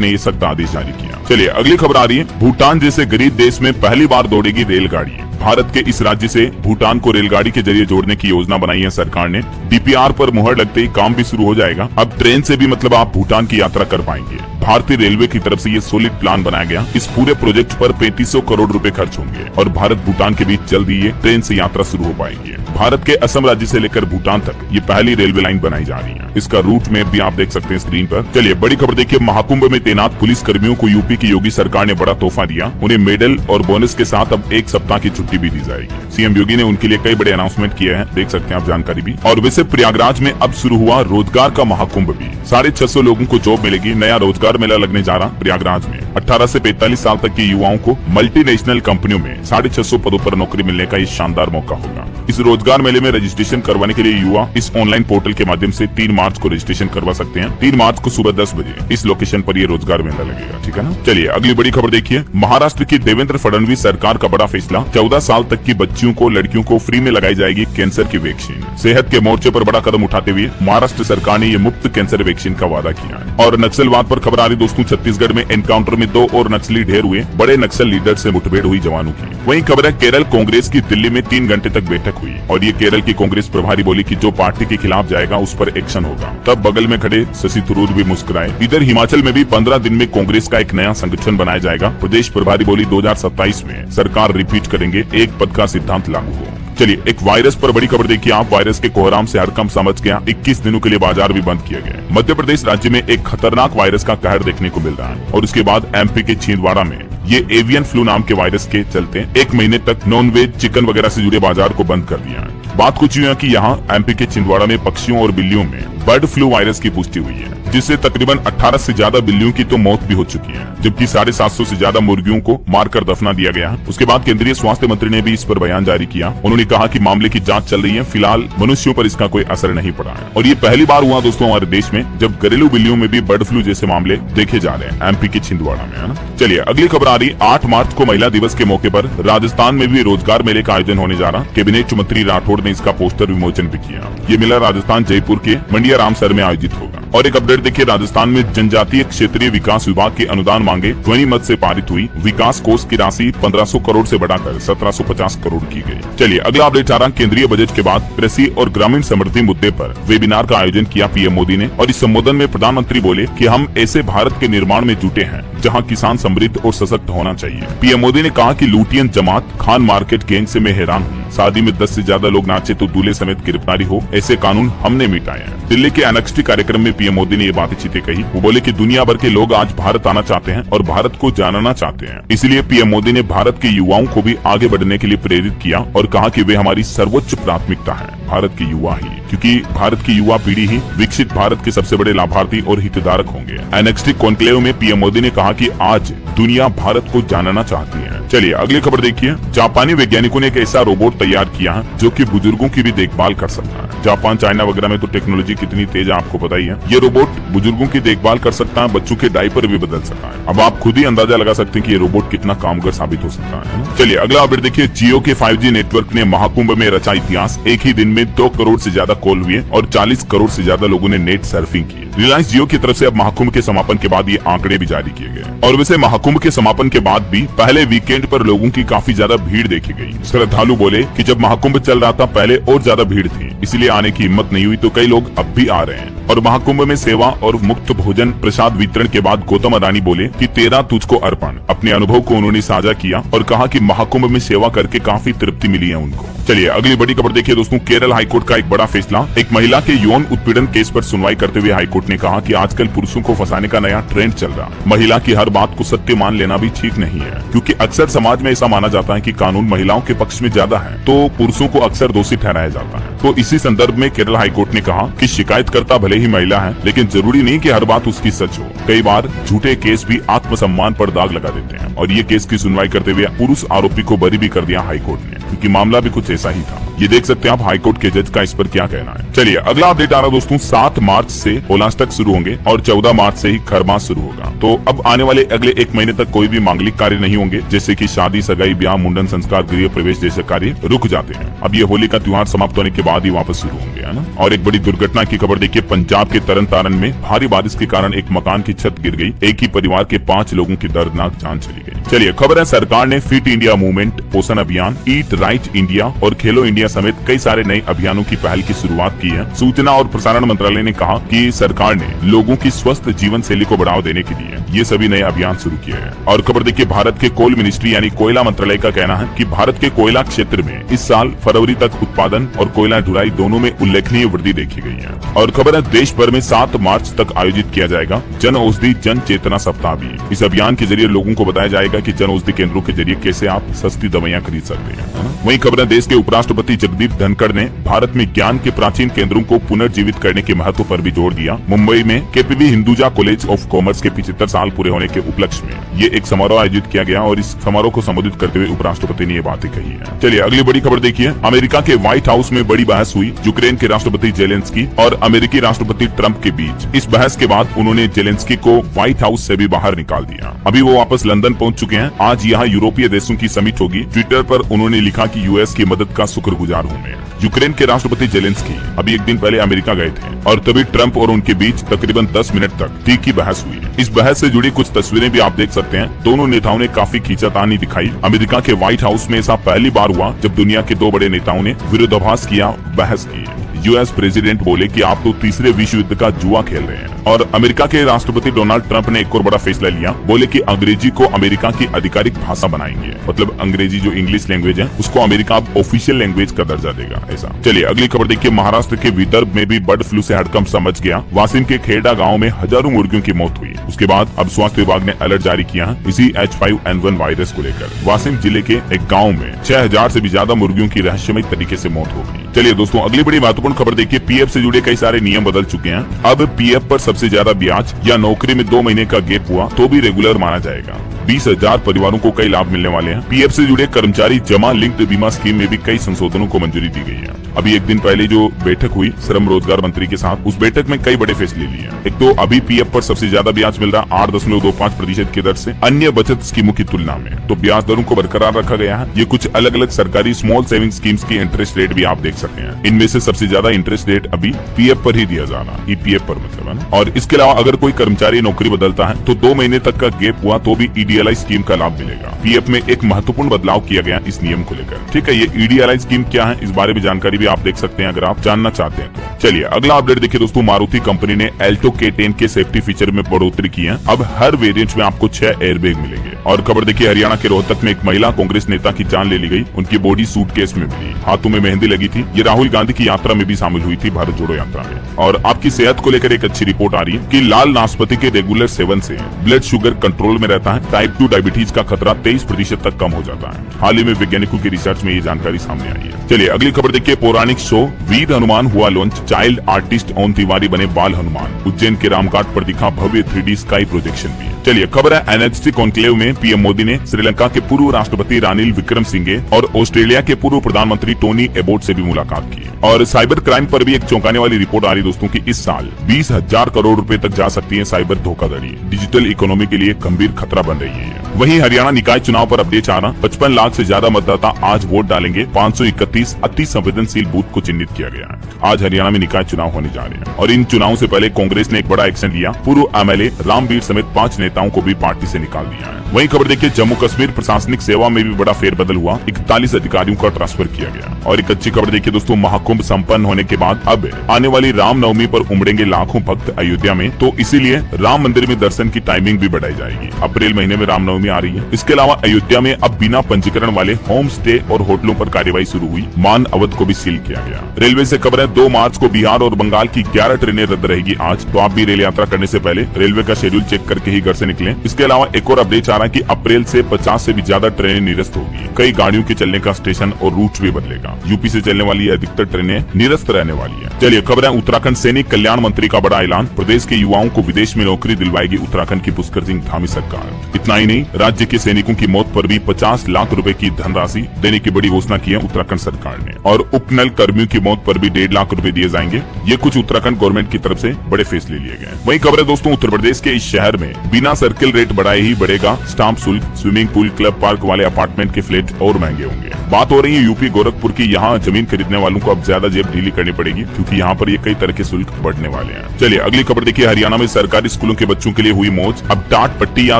ने ये सख्त आदेश जारी किया। चलिए अगली खबर आ रही है, भूटान जैसे गरीब देश में पहली बार दौड़ेगी रेलगाड़ी। भारत के इस राज्य से भूटान को रेलगाड़ी के जरिए जोड़ने की योजना बनाई है सरकार ने। DPR पर मुहर लगते ही काम भी शुरू हो जाएगा। अब ट्रेन से भी मतलब आप भूटान की यात्रा कर पाएंगे। भारतीय रेलवे की तरफ से ये सॉलिड प्लान बनाया गया। इस पूरे प्रोजेक्ट पर 3500 करोड़ रुपए खर्च होंगे और भारत भूटान के बीच जल्द ही ये ट्रेन से यात्रा शुरू हो पाएगी। भारत के असम राज्य से लेकर भूटान तक ये पहली रेलवे लाइन बनाई जा रही है। इसका रूट मैप भी आप देख सकते हैं स्क्रीन पर। चलिए बड़ी खबर देखिए, महाकुंभ में तैनात पुलिस कर्मियों को यूपी की योगी सरकार ने बड़ा तोहफा दिया। उन्हें मेडल और बोनस के साथ अब 1 सप्ताह की छुट्टी भी दी जाएगी। CM योगी ने उनके लिए कई बड़े अनाउंसमेंट किए हैं, देख सकते हैं आप जानकारी भी। और वैसे प्रयागराज में अब शुरू हुआ रोजगार का महाकुंभ भी। 650 लोगों को जॉब मिलेगी। नया रोजगार मेला लगने जा रहा प्रयागराज में। 18 से 45 साल तक के युवाओं को मल्टीनेशनल कंपनियों में 650 पदों पर नौकरी मिलने का ये शानदार मौका होगा। इस रोजगार मेले में रजिस्ट्रेशन करवाने के लिए युवा इस ऑनलाइन पोर्टल के माध्यम से 3 मार्च को रजिस्ट्रेशन करवा सकते हैं। 3 मार्च को सुबह 10 बजे इस लोकेशन पर ये रोजगार मेला लगेगा, ठीक है ना। चलिए अगली बड़ी खबर देखिए, महाराष्ट्र की देवेंद्र फडणवीस सरकार का बड़ा फैसला। 14 साल तक की बच्चियों को, लड़कियों को फ्री में लगाई जाएगी कैंसर की वैक्सीन। सेहत के मोर्चे पर बड़ा कदम उठाते हुए महाराष्ट्र सरकार ने ये मुफ्त कैंसर वैक्सीन का वादा किया है। और नक्सलवाद पर खबर आ रही दोस्तों, छत्तीसगढ़ में एनकाउंटर में 2 और नक्सली ढेर हुए। बड़े नक्सल लीडर से मुठभेड़ हुई जवानों की। वहीं खबर है केरल कांग्रेस की दिल्ली में 3 घंटे तक बैठक हुई और ये केरल की कांग्रेस प्रभारी बोली कि जो पार्टी के खिलाफ जाएगा उस पर एक्शन होगा। तब बगल में खड़े शशि थरूर भी मुस्कुराए। इधर हिमाचल में भी 15 दिन में कांग्रेस का एक नया संगठन बनाया जाएगा। प्रदेश प्रभारी बोली 2027 में सरकार रिपीट करेंगे, एक पद का सिद्धांत लागू हो। चलिए एक वायरस पर बड़ी खबर देखिए आप। वायरस के कोहराम से हड़कंप समझ गया। 21 दिनों के लिए बाजार भी बंद किए गए। मध्य प्रदेश राज्य में एक खतरनाक वायरस का कहर देखने को मिल रहा है और उसके बाद MP के छिंदवाड़ा में ये एवियन फ्लू नाम के वायरस के चलते 1 महीने तक नॉन-वेज चिकन वगैरह से जुड़े बाजार को बंद कर दिया है। बात कुछ यूँ है कि यहाँ MP के छिंदवाड़ा में पक्षियों और बिल्लियों में बर्ड फ्लू वायरस की पुष्टि हुई है, जिससे तकरीबन 18 से ज्यादा बिल्लियों की तो मौत भी हो चुकी है, जबकि 750 से ज्यादा मुर्गियों को मारकर दफना दिया गया। उसके बाद केंद्रीय स्वास्थ्य मंत्री ने भी इस पर बयान जारी किया। उन्होंने कहा कि मामले की जांच चल रही है, फिलहाल मनुष्यों पर इसका कोई असर नहीं पड़ा है। और ये पहली बार हुआ दोस्तों हमारे देश में जब घरेलू बिल्लियों में भी बर्ड फ्लू जैसे मामले देखे जा रहे हैं MP के छिंदवाड़ा में, है ना। चलिए अगली खबर आ रही, 8 मार्च को महिला दिवस के मौके पर राजस्थान में भी रोजगार मेले का आयोजन होने जा रहा। कैबिनेट मंत्री राठौड़ ने इसका पोस्टर विमोचन भी किया। ये मेला राजस्थान जयपुर के मंडिया रामसर में आयोजित होगा। और एक अपडेट देखिए, राजस्थान में जनजातीय क्षेत्रीय विकास विभाग की अनुदान मांगे ध्वनि मत से पारित हुई। विकास कोष की राशि 1500 करोड़ से बढ़ाकर 1750 करोड़ की गई। चलिए अगला अपडेट आ रहा, केंद्रीय बजट के बाद कृषि और ग्रामीण समृद्धि मुद्दे पर वेबिनार का आयोजन किया PM मोदी ने। और इस संबोधन में प्रधानमंत्री बोले कि हम ऐसे भारत के निर्माण में जुटे हैं जहां किसान समृद्ध और सशक्त होना चाहिए। PM मोदी ने कहा कि लूटियन जमात खान मार्केट गैंग से मैं हैरान हूँ। शादी में 10 से ज्यादा लोग नाचे तो दूल्हे समेत गिरफ्तारी हो, ऐसे कानून हमने मिटाए हैं। दिल्ली के NXT कार्यक्रम में PM मोदी ने ये बातें चीते कही। वो बोले कि दुनिया भर के लोग आज भारत आना चाहते हैं और भारत को जानना चाहते हैं। इसलिए PM मोदी ने भारत के युवाओं को भी आगे बढ़ने के लिए प्रेरित किया और कहा कि वे हमारी सर्वोच्च प्राथमिकता है, भारत के युवा ही, क्योंकि भारत की युवा पीढ़ी ही विकसित भारत के सबसे बड़े लाभार्थी और हितधारक होंगे। NXT कॉन्क्लेव में PM मोदी ने कहा कि आज दुनिया भारत को जानना चाहती है। चलिए अगली खबर देखिए, जापानी वैज्ञानिकों ने एक ऐसा रोबोट तैयार किया है जो कि बुजुर्गों की भी देखभाल कर सकता है। जापान, चाइना वगैरह में तो टेक्नोलॉजी कितनी तेज है आपको पता ही है। ये रोबोट बुजुर्गों की देखभाल कर सकता है, बच्चों के डायपर भी बदल सकता है। अब आप खुद ही अंदाजा लगा सकते हैं कि ये रोबोट कितना कामगर साबित हो सकता है। चलिए अगला अपडेट देखिए, जियो के 5G नेटवर्क ने महाकुंभ में रचा इतिहास। एक ही दिन में 2 करोड़ से ज्यादा कॉल हुए और 40 करोड़ से ज्यादा लोगों ने नेट सर्फिंग की। रिलायंस जियो की तरफ से अब महाकुंभ के समापन के बाद ये आंकड़े भी जारी किए गए। और वैसे महाकुंभ के समापन के बाद भी पहले वीकेंड पर लोगों की काफी ज्यादा भीड़ देखी गई। श्रद्धालु बोले कि जब महाकुंभ चल रहा था पहले और ज्यादा भीड़ थी, इसलिए आने की हिम्मत नहीं हुई तो कई लोग अब भी आ रहे हैं। और महाकुंभ में सेवा और मुक्त भोजन प्रसाद वितरण के बाद गौतम अडानी बोले कि तेरा तुझको अर्पण। अपने अनुभव को उन्होंने साझा किया और कहा कि महाकुंभ में सेवा करके काफी तृप्ति मिली है उनको। चलिए अगली बड़ी खबर देखिए दोस्तों, केरल हाईकोर्ट का एक बड़ा फैसला। एक महिला के यौन उत्पीड़न केस पर सुनवाई करते हुए हाईकोर्ट ने कहा कि आजकल पुरुषों को फंसाने का नया ट्रेंड चल रहा है। महिला की हर बात को सत्य मान लेना भी ठीक नहीं है, क्योंकि अक्सर समाज में ऐसा माना जाता है कि कानून महिलाओं के पक्ष में ज्यादा है, तो पुरुषों को अक्सर दोषी ठहराया जाता है। तो इसी संदर्भ में केरल हाईकोर्ट ने कहा कि शिकायतकर्ता भले ही महिला है, लेकिन जरूरी नहीं कि हर बात उसकी सच हो। कई बार झूठे केस भी आत्मसम्मान पर दाग लगा देते हैं, और ये केस की सुनवाई करते हुए पुरुष आरोपी को बरी भी कर दिया हाईकोर्ट ने, क्योंकि मामला भी कुछ ऐसा ही था। ये देख सकते हैं आप हाईकोर्ट के जज का इस पर क्या कहना है। चलिए अगला अपडेट आ रहा दोस्तों, 7 मार्च से होलाष्टक शुरू होंगे और 14 मार्च से ही खरमास शुरू होगा। तो अब आने वाले अगले 1 महीने तक कोई भी मांगलिक कार्य नहीं होंगे, जैसे कि शादी, सगाई, ब्याह, मुंडन, संस्कार, गृह प्रवेश जैसे कार्य रुक जाते हैं। अब ये होली का त्योहार समाप्त होने के बाद ही वापस शुरू होंगे, है ना। और एक बड़ी दुर्घटना की खबर देखिए, पंजाब के तरन तारण में भारी बारिश के कारण एक मकान की छत गिर गई। एक ही परिवार के 5 लोगों की दर्दनाक जान चली गई। चलिए खबर है, सरकार ने फिट इंडिया मूवमेंट, पोषण अभियान, ईट राइट इंडिया और खेलो इंडिया समेत कई सारे नए अभियानों की पहल की शुरुआत की है। सूचना और प्रसारण मंत्रालय ने कहा कि सरकार ने लोगों की स्वस्थ जीवन शैली को बढ़ावा देने के लिए ये सभी नए अभियान शुरू किए हैं। और खबर देखिए, भारत के कोल मिनिस्ट्री यानी कोयला मंत्रालय का कहना है कि भारत के कोयला क्षेत्र में इस साल फरवरी तक उत्पादन और कोयला ढुलाई दोनों में उल्लेखनीय वृद्धि देखी गई है। और खबर है, देश भर में 7 मार्च तक आयोजित किया जाएगा जन औषधि जन चेतना सप्ताह भी। इस अभियान के जरिए लोगों को बताया जाएगा कि जन औषधि केंद्रों के जरिए कैसे आप सस्ती दवाइयाँ खरीद सकते हैं। वहीं खबर है, देश के उपराष्ट्रपति जगदीप धनखड़ ने भारत में ज्ञान के प्राचीन केंद्रों को पुनर्जीवित करने के महत्व पर भी जोर दिया। मुंबई में केपीवी हिंदुजा कॉलेज ऑफ कॉमर्स के 75 साल पूरे होने के उपलक्ष्य में ये एक समारोह आयोजित किया गया और इस समारोह को संबोधित करते हुए उपराष्ट्रपति ने ये बातें कही है। चलिए अगली बड़ी खबर देखिए, अमेरिका के व्हाइट हाउस में बड़ी बहस हुई यूक्रेन के राष्ट्रपति जेलेंस्की और अमेरिकी राष्ट्रपति ट्रंप के बीच। इस बहस के बाद उन्होंने जेलेंस्की को व्हाइट हाउस से भी बाहर निकाल दिया। अभी वो वापस लंदन पहुंच चुके हैं। आज यहाँ यूरोपीय देशों की समिट होगी। ट्विटर पर उन्होंने लिखा कि यूएस की मदद का शुक्रगुजार हूँ मैं। यूक्रेन के राष्ट्रपति जेलेंस्की अभी एक दिन पहले अमेरिका गए थे और तभी ट्रंप और उनके बीच तकरीबन 10 मिनट तक तीखी बहस हुई। इस बहस से जुड़ी कुछ तस्वीरें भी आप देख सकते हैं। दोनों नेताओं ने काफी खींचातानी दिखाई। अमेरिका के व्हाइट हाउस में ऐसा पहली बार हुआ जब दुनिया के 2 बड़े नेताओं ने विरोधाभास किया, बहस की। यूएस प्रेसिडेंट बोले कि आप तो तीसरे विश्व युद्ध का जुआ खेल रहे हैं। और अमेरिका के राष्ट्रपति डोनाल्ड ट्रंप ने एक और बड़ा फैसला लिया। बोले कि अंग्रेजी को अमेरिका की आधिकारिक भाषा बनाएंगे, मतलब अंग्रेजी जो इंग्लिश लैंग्वेज है उसको अमेरिका अब ऑफिशियल लैंग्वेज का दर्जा देगा, ऐसा। चलिए अगली खबर देखिए, महाराष्ट्र के विदर्भ में भी बर्ड फ्लू से हड़कंप समझ गया। वासिम के खेड़ा गाँव में हजारों मुर्गियों की मौत हुई। उसके बाद अब स्वास्थ्य विभाग ने अलर्ट जारी किया है इसी H5N1 वायरस को लेकर। वासिम जिले के एक गाँव में 6000 से भी ज्यादा मुर्गियों की रहस्यमय तरीके से मौत हो गई। चलिए दोस्तों अगली बड़ी महत्वपूर्ण खबर देखिए, पीएफ से जुड़े कई सारे नियम बदल चुके हैं। अब पीएफ पर सबसे ज्यादा ब्याज या नौकरी में 2 महीने का गैप हुआ तो भी रेगुलर माना जाएगा। 20,000 परिवारों को कई लाभ मिलने वाले हैं। पीएफ से जुड़े कर्मचारी जमा लिंक्ड बीमा स्कीम में भी कई संशोधनों को मंजूरी दी गई है। अभी एक दिन पहले जो बैठक हुई श्रम रोजगार मंत्री के साथ, उस बैठक में कई बड़े फैसले लिए हैं। एक तो अभी पीएफ पर सबसे ज्यादा ब्याज मिल रहा 8.25% की दर से अन्य बचत स्कीमों की तुलना में, तो ब्याज दरों को बरकरार रखा गया है। ये कुछ अलग अलग सरकारी स्मॉल सेविंग स्कीम्स की इंटरेस्ट रेट भी आप देख सकते हैं। इनमें से सबसे ज्यादा इंटरेस्ट रेट अभी पीएफ पर ही दिया जा रहा, ईपीएफ पर मतलब, है ना। और इसके अलावा अगर कोई कर्मचारी नौकरी बदलता है तो 2 महीने तक का गैप हुआ तो भी ईडीएलआई स्कीम का लाभ मिलेगा। पीएफ में एक महत्वपूर्ण बदलाव किया गया इस नियम को लेकर। ठीक है, ये ईडीएलआई स्कीम क्या है, इस बारे में जानकारी भी आप देख सकते हैं अगर आप जानना चाहते हैं तो। चलिए अगला अपडेट देखिए दोस्तों, मारुति कंपनी ने एल्टो K10 के सेफ्टी फीचर में बढ़ोतरी की है। अब हर वेरिएंट में आपको 6 एयरबैग मिलेंगे। और खबर देखिए, हरियाणा के रोहतक में एक महिला कांग्रेस नेता की जान ले ली गई। उनकी बॉडी सूटकेस में मिली, हाथों में मेहंदी लगी थी। ये राहुल गांधी की यात्रा में भी शामिल हुई थी, भारत जोड़ो यात्रा में। और आपकी सेहत को लेकर एक अच्छी रिपोर्ट आ रही है कि लाल नाशपाती के रेगुलर सेवन से ब्लड शुगर कंट्रोल में रहता है। टाइप 2 डायबिटीज का खतरा 23% तक कम हो जाता है। हाल ही में वैज्ञानिकों की रिसर्च में ये जानकारी सामने आई है। चलिए अगली खबर देखिए, पौराणिक शो वीर हनुमान हुआ लॉन्च। चाइल्ड आर्टिस्ट ओम तिवारी बने बाल हनुमान। उज्जैन के रामघाट पर दिखा भव्य 3D स्काई प्रोजेक्शन भी। चलिए खबर है, एनएचसी कॉन्क्लेव में पीएम मोदी ने श्रीलंका के पूर्व राष्ट्रपति रानिल विक्रमसिंघे और ऑस्ट्रेलिया के पूर्व प्रधानमंत्री टोनी एबोट से भी मुलाकात की। और साइबर क्राइम पर भी एक चौंकाने वाली रिपोर्ट आ रही दोस्तों की इस साल 20,000 करोड़ रुपए तक जा सकती है साइबर धोखाधड़ी। डिजिटल इकोनॉमी के लिए गंभीर खतरा बन रही है। वहीं हरियाणा निकाय चुनाव पर अपडेट आ रहा, 55 लाख से ज्यादा मतदाता आज वोट डालेंगे। 531 अति संवेदनशील बूथ को चिन्हित किया गया है। आज हरियाणा में निकाय चुनाव होने जा रहे हैं और इन चुनाव से पहले कांग्रेस ने एक बड़ा एक्शन लिया। पूर्व एमएलए रामवीर समेत 5 नेताओं को भी पार्टी से निकाल दिया है। वहीं खबर देखिए, जम्मू कश्मीर प्रशासनिक सेवा में भी बड़ा फेरबदल हुआ। 41 अधिकारियों का ट्रांसफर किया गया। और एक अच्छी खबर देखिए दोस्तों, महाकुंभ संपन्न होने के बाद अब आने वाली रामनवमी पर उमड़ेंगे लाखों भक्त अयोध्या में, तो इसीलिए राम मंदिर में दर्शन की टाइमिंग भी बढ़ाई जाएगी। अप्रैल महीने में रामनवमी आ रही है। इसके अलावा अयोध्या में अब बिना पंजीकरण वाले होम स्टे और होटलों पर कार्रवाई शुरू हुई। मान अवध को भी सील किया गया। रेलवे से खबर है, 2 मार्च को बिहार और बंगाल की 11 ट्रेनें रद्द रहेगी आज, तो आप भी रेल यात्रा करने से पहले रेलवे का शेड्यूल चेक करके ही घर से निकलें। इसके अलावा एक और अपडेट आ रहा है कि अप्रैल से 50 से भी ज्यादा ट्रेनें निरस्त होगी। कई गाड़ियों के चलने का स्टेशन और रूट भी बदलेगा। यूपी से चलने वाली अधिकतर ट्रेनें निरस्त रहने वाली है। चलिए खबर है, उत्तराखंड सैनिक कल्याण मंत्री का बड़ा ऐलान। प्रदेश के युवाओं को विदेश में नौकरी दिलवाएगी उत्तराखंड की पुष्कर सिंह धामी सरकार। इतना ही नहीं, राज्य के सैनिकों की मौत पर भी 50 लाख रुपए की धनराशि देने की बड़ी घोषणा की है उत्तराखंड सरकार ने। और उपनल कर्मियों की मौत पर भी 1.5 लाख रुपए दिए जाएंगे। ये कुछ उत्तराखंड गवर्नमेंट की तरफ से बड़े फैसले लिए गए। वही खबर है दोस्तों, उत्तर प्रदेश के इस शहर में बिना सर्किल रेट बढ़ाए ही बढ़ेगा स्टाम्प शुल्क। स्विमिंग पूल, क्लब, पार्क वाले अपार्टमेंट के फ्लैट और महंगे होंगे। बात हो रही है यूपी गोरखपुर की। यहाँ जमीन खरीदने वालों को अब ज्यादा जेब ढीली करनी पड़ेगी, क्योंकि यहाँ पर ये कई तरह के शुल्क बढ़ने वाले हैं। चलिए अगली खबर देखिए, हरियाणा में सरकारी स्कूलों के बच्चों के लिए हुई मौज। अब टाट पट्टी या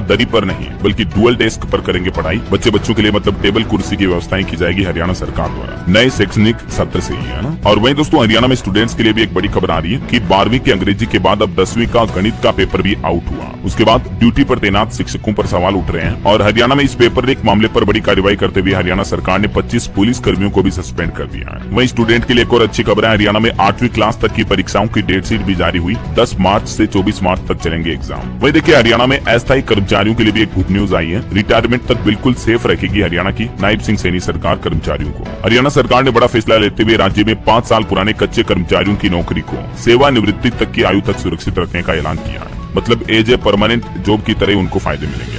दरी पर नहीं, बल्कि डुअल डेस्क पर करेंगे पढ़ाई। बच्चों के लिए मतलब टेबल कुर्सी की व्यवस्थाएं की जाएगी हरियाणा सरकार द्वारा, नए शैक्षणिक सत्र से ही, है ना। और वहीं दोस्तों, हरियाणा में स्टूडेंट्स के लिए भी एक बड़ी खबर आ रही है कि 12वीं की अंग्रेजी के बाद अब 10वीं का गणित का पेपर भी आउट हुआ। उसके बाद ड्यूटी पर तैनात शिक्षकों पर सवाल उठ रहे हैं और हरियाणा में इस पेपर लीक मामले पर बड़ी कार्रवाई करते हुए हरियाणा सरकार ने 25 पुलिस कर्मियों को भी सस्पेंड कर दिया है। वहीं स्टूडेंट के लिए एक और अच्छी खबर है, हरियाणा में 8वीं क्लास तक की परीक्षाओं की डेट शीट भी जारी हुई। 10 मार्च से 24 मार्च तक चलेंगे एग्जाम। वहीं देखिए, हरियाणा में अस्थायी कर्मचारियों के लिए भी एक गुड न्यूज आई है। रिटायरमेंट तक बिल्कुल सेफ रखेगी हरियाणा की नायब सिंह सैनी सरकार कर्मचारियों को। हरियाणा सरकार ने बड़ा फैसला लेते हुए राज्य में 5 साल पुराने कच्चे कर्मचारियों की नौकरी को सेवानिवृत्ति तक की आयु तक सुरक्षित रखने का ऐलान किया है। मतलब एज ए परमानेंट जॉब की तरह उनको फायदे मिलेंगे।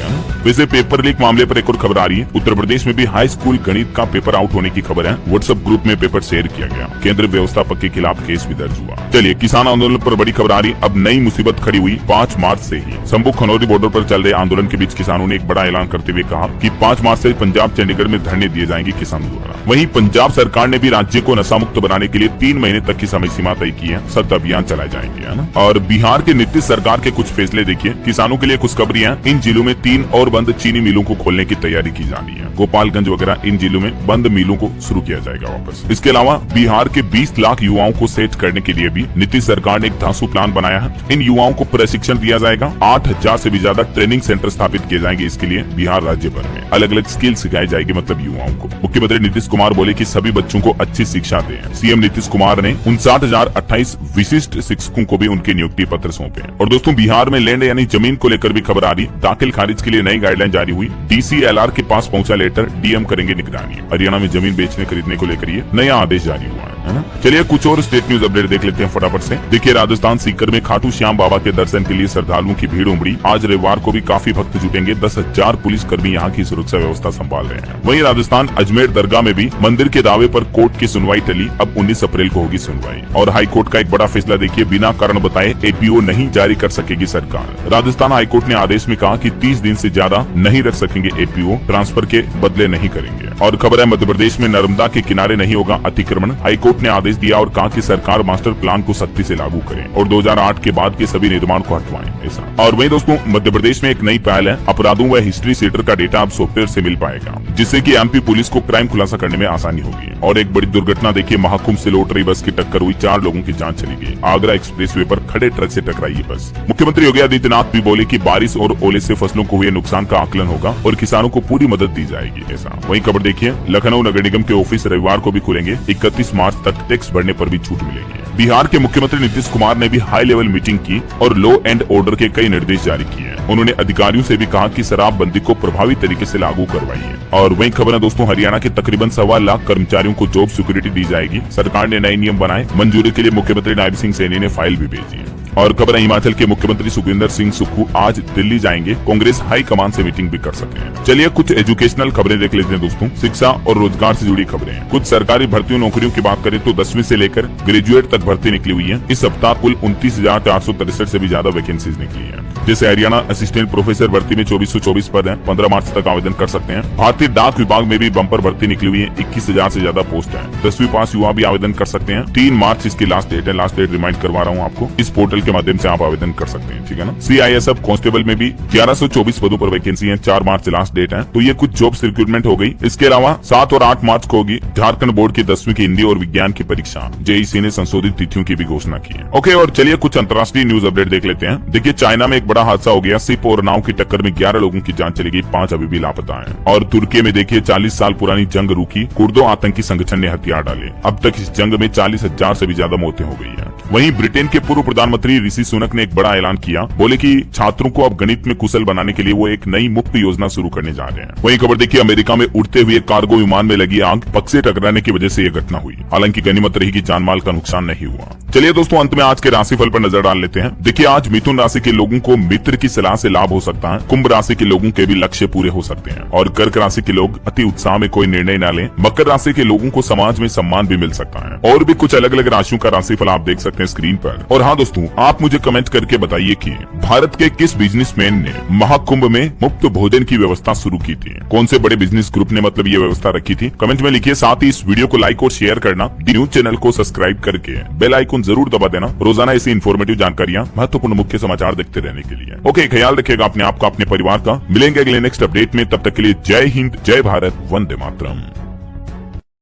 वैसे पेपर लीक मामले पर एक और खबर आ रही है। उत्तर प्रदेश में भी हाई स्कूल गणित का पेपर आउट होने की खबर है। व्हाट्सएप ग्रुप में पेपर शेयर किया गया। केंद्र व्यवस्थापक के खिलाफ केस भी दर्ज हुआ। चलिए किसान आंदोलन पर बड़ी खबर आ रही है। अब नई मुसीबत खड़ी हुई 5 मार्च से ही। शंभू खनौरी बॉर्डर पर चल रहे आंदोलन के बीच किसानों ने एक बड़ा ऐलान करते हुए कहा कि 5 मार्च से पंजाब चंडीगढ़ में धरने दिए जाएंगे किसानों द्वारा। वहीं पंजाब सरकार ने भी राज्य को नशा मुक्त बनाने के लिए 3 महीने तक की समय सीमा तय की है। 7 अभियान चलाए जाएंगे, है ना। और बिहार के नीतीश सरकार के कुछ फैसले देखिए। किसानों के लिए खुशखबरी है। इन जिलों में 3 और बंद चीनी मिलों को खोलने की तैयारी की जा रही है। गोपालगंज वगैरह इन जिलों में बंद मिलों को शुरू किया जाएगा वापस। इसके अलावा बिहार के 20 लाख युवाओं को सेट करने के लिए भी नीतीश सरकार ने एक धांसू प्लान बनाया है। इन युवाओं को प्रशिक्षण दिया जाएगा। 8000 से भी ज्यादा ट्रेनिंग सेंटर स्थापित किए जाएंगे। इसके लिए बिहार राज्य भर में अलग अलग स्किल सिखाई जाएगी, मतलब युवाओं को। मुख्यमंत्री नीतीश कुमार बोले कि सभी बच्चों को अच्छी शिक्षा दें। सीएम नीतीश कुमार ने 59,028 विशिष्ट शिक्षकों को भी उनके नियुक्ति पत्र सौंपे। और दोस्तों, बिहार में लैंड यानी जमीन को लेकर भी खबर आ रही। दाखिल खारिज के लिए नई गाइडलाइन जारी हुई। DCLR के पास पहुंचा लेटर, DM करेंगे निगरानी। हरियाणा में जमीन बेचने खरीदने को लेकर ये नया आदेश जारी हुआ है ना। चलिए कुछ और स्टेट न्यूज अपडेट देख लेते हैं फटाफट से। देखिए, राजस्थान सीकर में खाटू श्याम बाबा के दर्शन के लिए श्रद्धालुओं की भीड़ उमड़ी। आज रविवार को भी काफी भक्त जुटेंगे। 10,000 पुलिस कर्मी यहाँ की सुरक्षा व्यवस्था संभाल रहे हैं। वहीं राजस्थान अजमेर दरगाह में भी मंदिर के दावे पर कोर्ट की सुनवाई टली। अब 19 अप्रैल को होगी सुनवाई। और हाईकोर्ट का एक बड़ा फैसला देखिए, बिना कारण बताए APO नहीं जारी कर सकेगी सरकार। राजस्थान हाईकोर्ट ने आदेश में कहा कि 30 दिन से ज्यादा नहीं रख सकेंगे APO, ट्रांसफर के बदले नहीं करेंगे। और खबर है, मध्य प्रदेश में नर्मदा के किनारे नहीं होगा अतिक्रमण। हाईकोर्ट ने आदेश दिया और कहा कि सरकार मास्टर प्लान को सख्ती से लागू करे और 2008 के बाद के सभी निर्माण को हटवाएं, ऐसा। और वहीं दोस्तों, मध्य प्रदेश में एक नई पहल है। अपराधों व हिस्ट्री सीटर का डेटा अब सॉफ्टवेयर से मिल पाएगा, जिससे कि MP पुलिस को क्राइम खुलासा करने में आसानी होगी। और एक बड़ी दुर्घटना देखिए, महाकुंभ से लौट रही बस की टक्कर हुई। 4 लोगों की जान चली गई। आगरा एक्सप्रेसवे पर खड़े ट्रक से टकराई बस। मुख्यमंत्री योगी आदित्यनाथ भी बोले कि बारिश और ओले से फसलों को हुए नुकसान का आकलन होगा और किसानों को पूरी मदद दी जाएगी, ऐसा। वहीं खबर देखिए, लखनऊ नगर निगम के ऑफिस रविवार को भी खुलेंगे। 31 मार्च तक टैक्स भरने पर भी छूट मिलेगी। बिहार के मुख्यमंत्री नीतीश कुमार ने भी हाई लेवल मीटिंग की और लॉ एंड ऑर्डर के कई निर्देश जारी किए। उन्होंने अधिकारियों से भी कहा कि शराबबंदी को प्रभावी तरीके से लागू करवाइए। और वहीं खबर है दोस्तों, हरियाणा के तकरीबन 1.25 लाख कर्मचारियों को जॉब सिक्योरिटी दी जाएगी। सरकार ने नए नियम बनाए। मंजूरी के लिए मुख्यमंत्री नायब सिंह सैनी ने फाइल भी भेजी है। और खबर है हिमाचल के मुख्यमंत्री सुखविंदर सिंह सुक्खू आज दिल्ली जाएंगे, कांग्रेस हाई कमान से मीटिंग भी कर सकते हैं। चलिए कुछ एजुकेशनल खबरें देख लेते हैं दोस्तों। शिक्षा और रोजगार से जुड़ी खबरें। कुछ सरकारी भर्तियों नौकरियों की बात करें तो 10वीं से लेकर ग्रेजुएट तक भर्ती निकली हुई है। इस सप्ताह कुल 29,463 से भी ज्यादा वैकेंसीज निकली है। जैसे हरियाणा असिस्टेंट प्रोफेसर भर्ती में 2424 पद है, 15 मार्च तक आवेदन कर सकते हैं। भारतीय डाक विभाग में भी बम्पर भर्ती निकली हुई है, 21,000 से ज्यादा पोस्ट है। 10वीं पास युवा भी आवेदन कर सकते हैं। 3 मार्च इसकी लास्ट डेट है। लास्ट डेट रिमाइंड करवा रहा हूँ आपको, इस पोर्टल के माध्यम से आप आवेदन कर सकते हैं, ठीक है ना। CISF कांस्टेबल में भी 1124 पदों पर वैकेंसी है, 4 मार्च लास्ट डेट है। तो ये कुछ जॉब्स रिक्रूटमेंट हो गई। इसके अलावा 7 और 8 मार्च को होगी झारखंड बोर्ड की 10वीं की हिंदी और विज्ञान की परीक्षा। JEC ने संशोधित तिथियों की भी घोषणा की है। ओके, और चलिए कुछ अंतर्राष्ट्रीय न्यूज अपडेट देख लेते हैं। देखिए चाइना में एक बड़ा हादसा हो गया। शिप और नाव की टक्कर में 11 लोगों की जान चली गई, 5 अभी भी लापता हैं। और तुर्की में देखिए 40 साल पुरानी जंग रुकी, कुर्दो आतंकी संगठन ने हथियार डाले। अब तक इस जंग में 40,000 से भी ज्यादा मौतें हो गई है। वहीं ब्रिटेन के पूर्व प्रधानमंत्री ऋषि सुनक ने एक बड़ा ऐलान किया, बोले कि छात्रों को अब गणित में कुशल बनाने के लिए वो एक नई मुफ्त योजना शुरू करने जा रहे हैं। वहीं खबर देखिए अमेरिका में उड़ते हुए कार्गो विमान में लगी आग, पग से टकराने की वजह से ये घटना हुई। हालांकि गनीमत रही कि जानमाल का नुकसान नहीं हुआ। चलिए दोस्तों अंत में आज के राशिफल पर नजर डाल लेते हैं। देखिए आज मिथुन राशि के लोगों को मित्र की सलाह से लाभ हो सकता है। कुंभ राशि के लोगों के भी लक्ष्य पूरे हो सकते हैं। और कर्क राशि के लोग अति उत्साह में कोई निर्णय न लें। मकर राशि के लोगों को समाज में सम्मान भी मिल सकता है। और भी कुछ अलग अलग राशियों का राशिफल आप देख सकते हैं स्क्रीन पर। और हाँ दोस्तों, आप मुझे कमेंट करके बताइए कि भारत के किस बिजनेसमैन ने महाकुंभ में मुफ्त भोजन की व्यवस्था शुरू की थी। कौन से बड़े बिजनेस ग्रुप ने मतलब ये व्यवस्था रखी थी, कमेंट में लिखिए। साथ ही इस वीडियो को लाइक और शेयर करना, न्यूज चैनल को सब्सक्राइब करके बेल आइकन जरूर दबा देना। रोजाना ऐसी इन्फॉर्मेटिव जानकारियां, महत्वपूर्ण मुख्य समाचार देखते रहने के लिए। ओके, ख्याल रखिएगा अपने आप का, अपने परिवार का। मिलेंगे अगले नेक्स्ट अपडेट में, तब तक के लिए जय हिंद, जय भारत, वंदे मातरम।